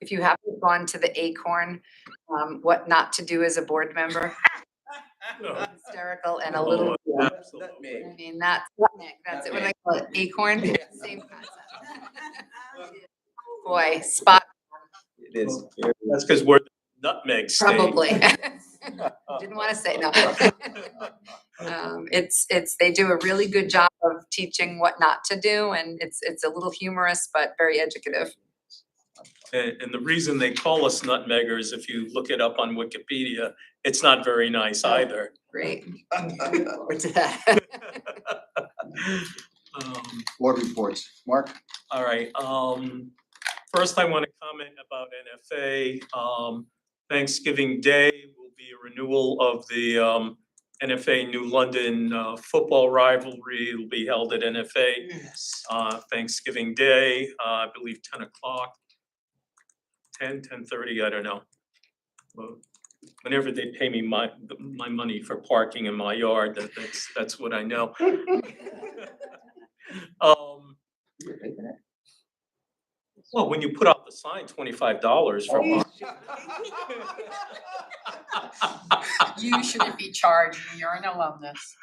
If you haven't gone to the Acorn, what not to do as a board member, hysterical and a little. I mean, that's it. What do I call it? Acorn? Same concept. Boy, spot. It is. That's because we're the nutmeg state. Probably. Didn't want to say no. They do a really good job of teaching what not to do, and it's a little humorous, but very educative. And the reason they call us nutmeggers, if you look it up on Wikipedia, it's not very nice either. Great. What's that? Board reports. Mark? All right, first I want to comment about NFA. Thanksgiving Day will be a renewal of the NFA New London football rivalry. It'll be held at NFA. Yes. Thanksgiving Day, I believe 10 o'clock. 10:30, I don't know. Well, whenever they pay me my money for parking in my yard, that's what I know. Well, when you put out the sign, $25 for one. You shouldn't be charged, you're an alumnus.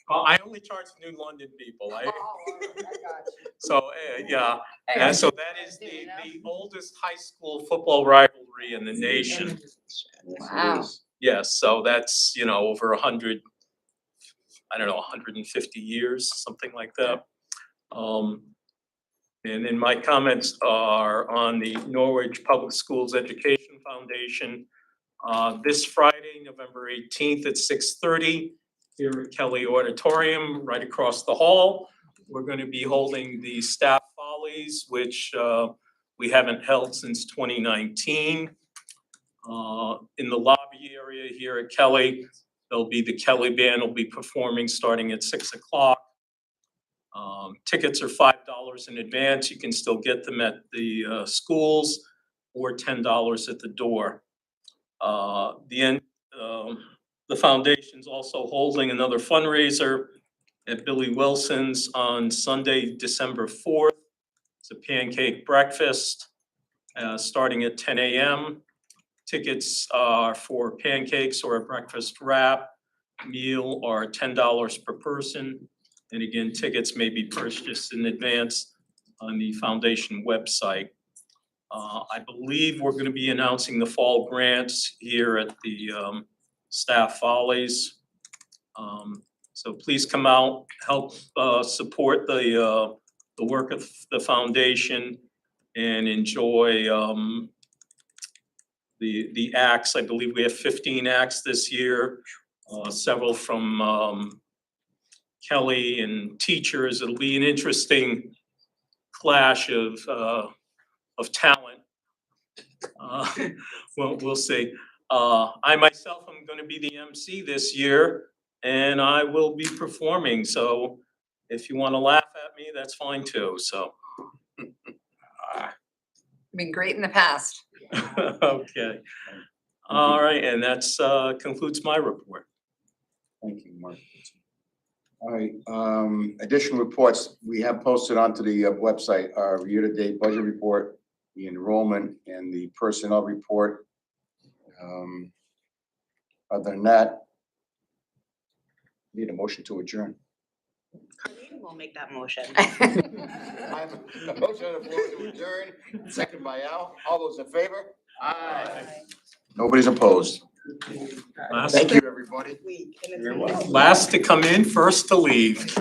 Well, I only charge New London people. I got you. So, yeah, Hey, and so that is the oldest high school football rivalry in the nation. Wow. Yes, so that's, over 100, I don't know, 150 years, something like that. And then my comments are on the Norwich Public Schools Education Foundation. This Friday, November 18th at 6:30, here at Kelly Auditorium, right across the hall. We're going to be holding the Staff Follies, which we haven't held since 2019. In the lobby area here at Kelly, the Kelly Band will be performing starting at 6 o'clock. Tickets are $5 in advance. You can still get them at the schools, or $10 at the door. The foundation's also holding another fundraiser at Billy Wilson's on Sunday, December 4th. It's a pancake breakfast, starting at 10 a.m. Tickets are for pancakes or a breakfast wrap. Meal are $10 per person. And again, tickets may be purchased in advance on the foundation website. I believe we're gonna be announcing the fall grants here at the Staff Follies. So please come out, help support the work of the foundation and enjoy the acts. I believe we have 15 acts this year, several from Kelly and teachers. It'll be an interesting clash of talent. We'll see. I myself am gonna be the MC this year, and I will be performing, so if you wanna laugh at me, that's fine too, so. Been great in the past. Okay. All right, and that's concludes my report. Thank you, Mark. All right, additional reports, we have posted onto the website, our year-to-date budget report, the enrollment and the personnel report. Other than that, need a motion to adjourn. Colleen will make that motion. I have a motion on the floor to adjourn, second by Al. All those in favor? Aye. Nobody's opposed. Last, Thank you, everybody. last to come in, first to leave.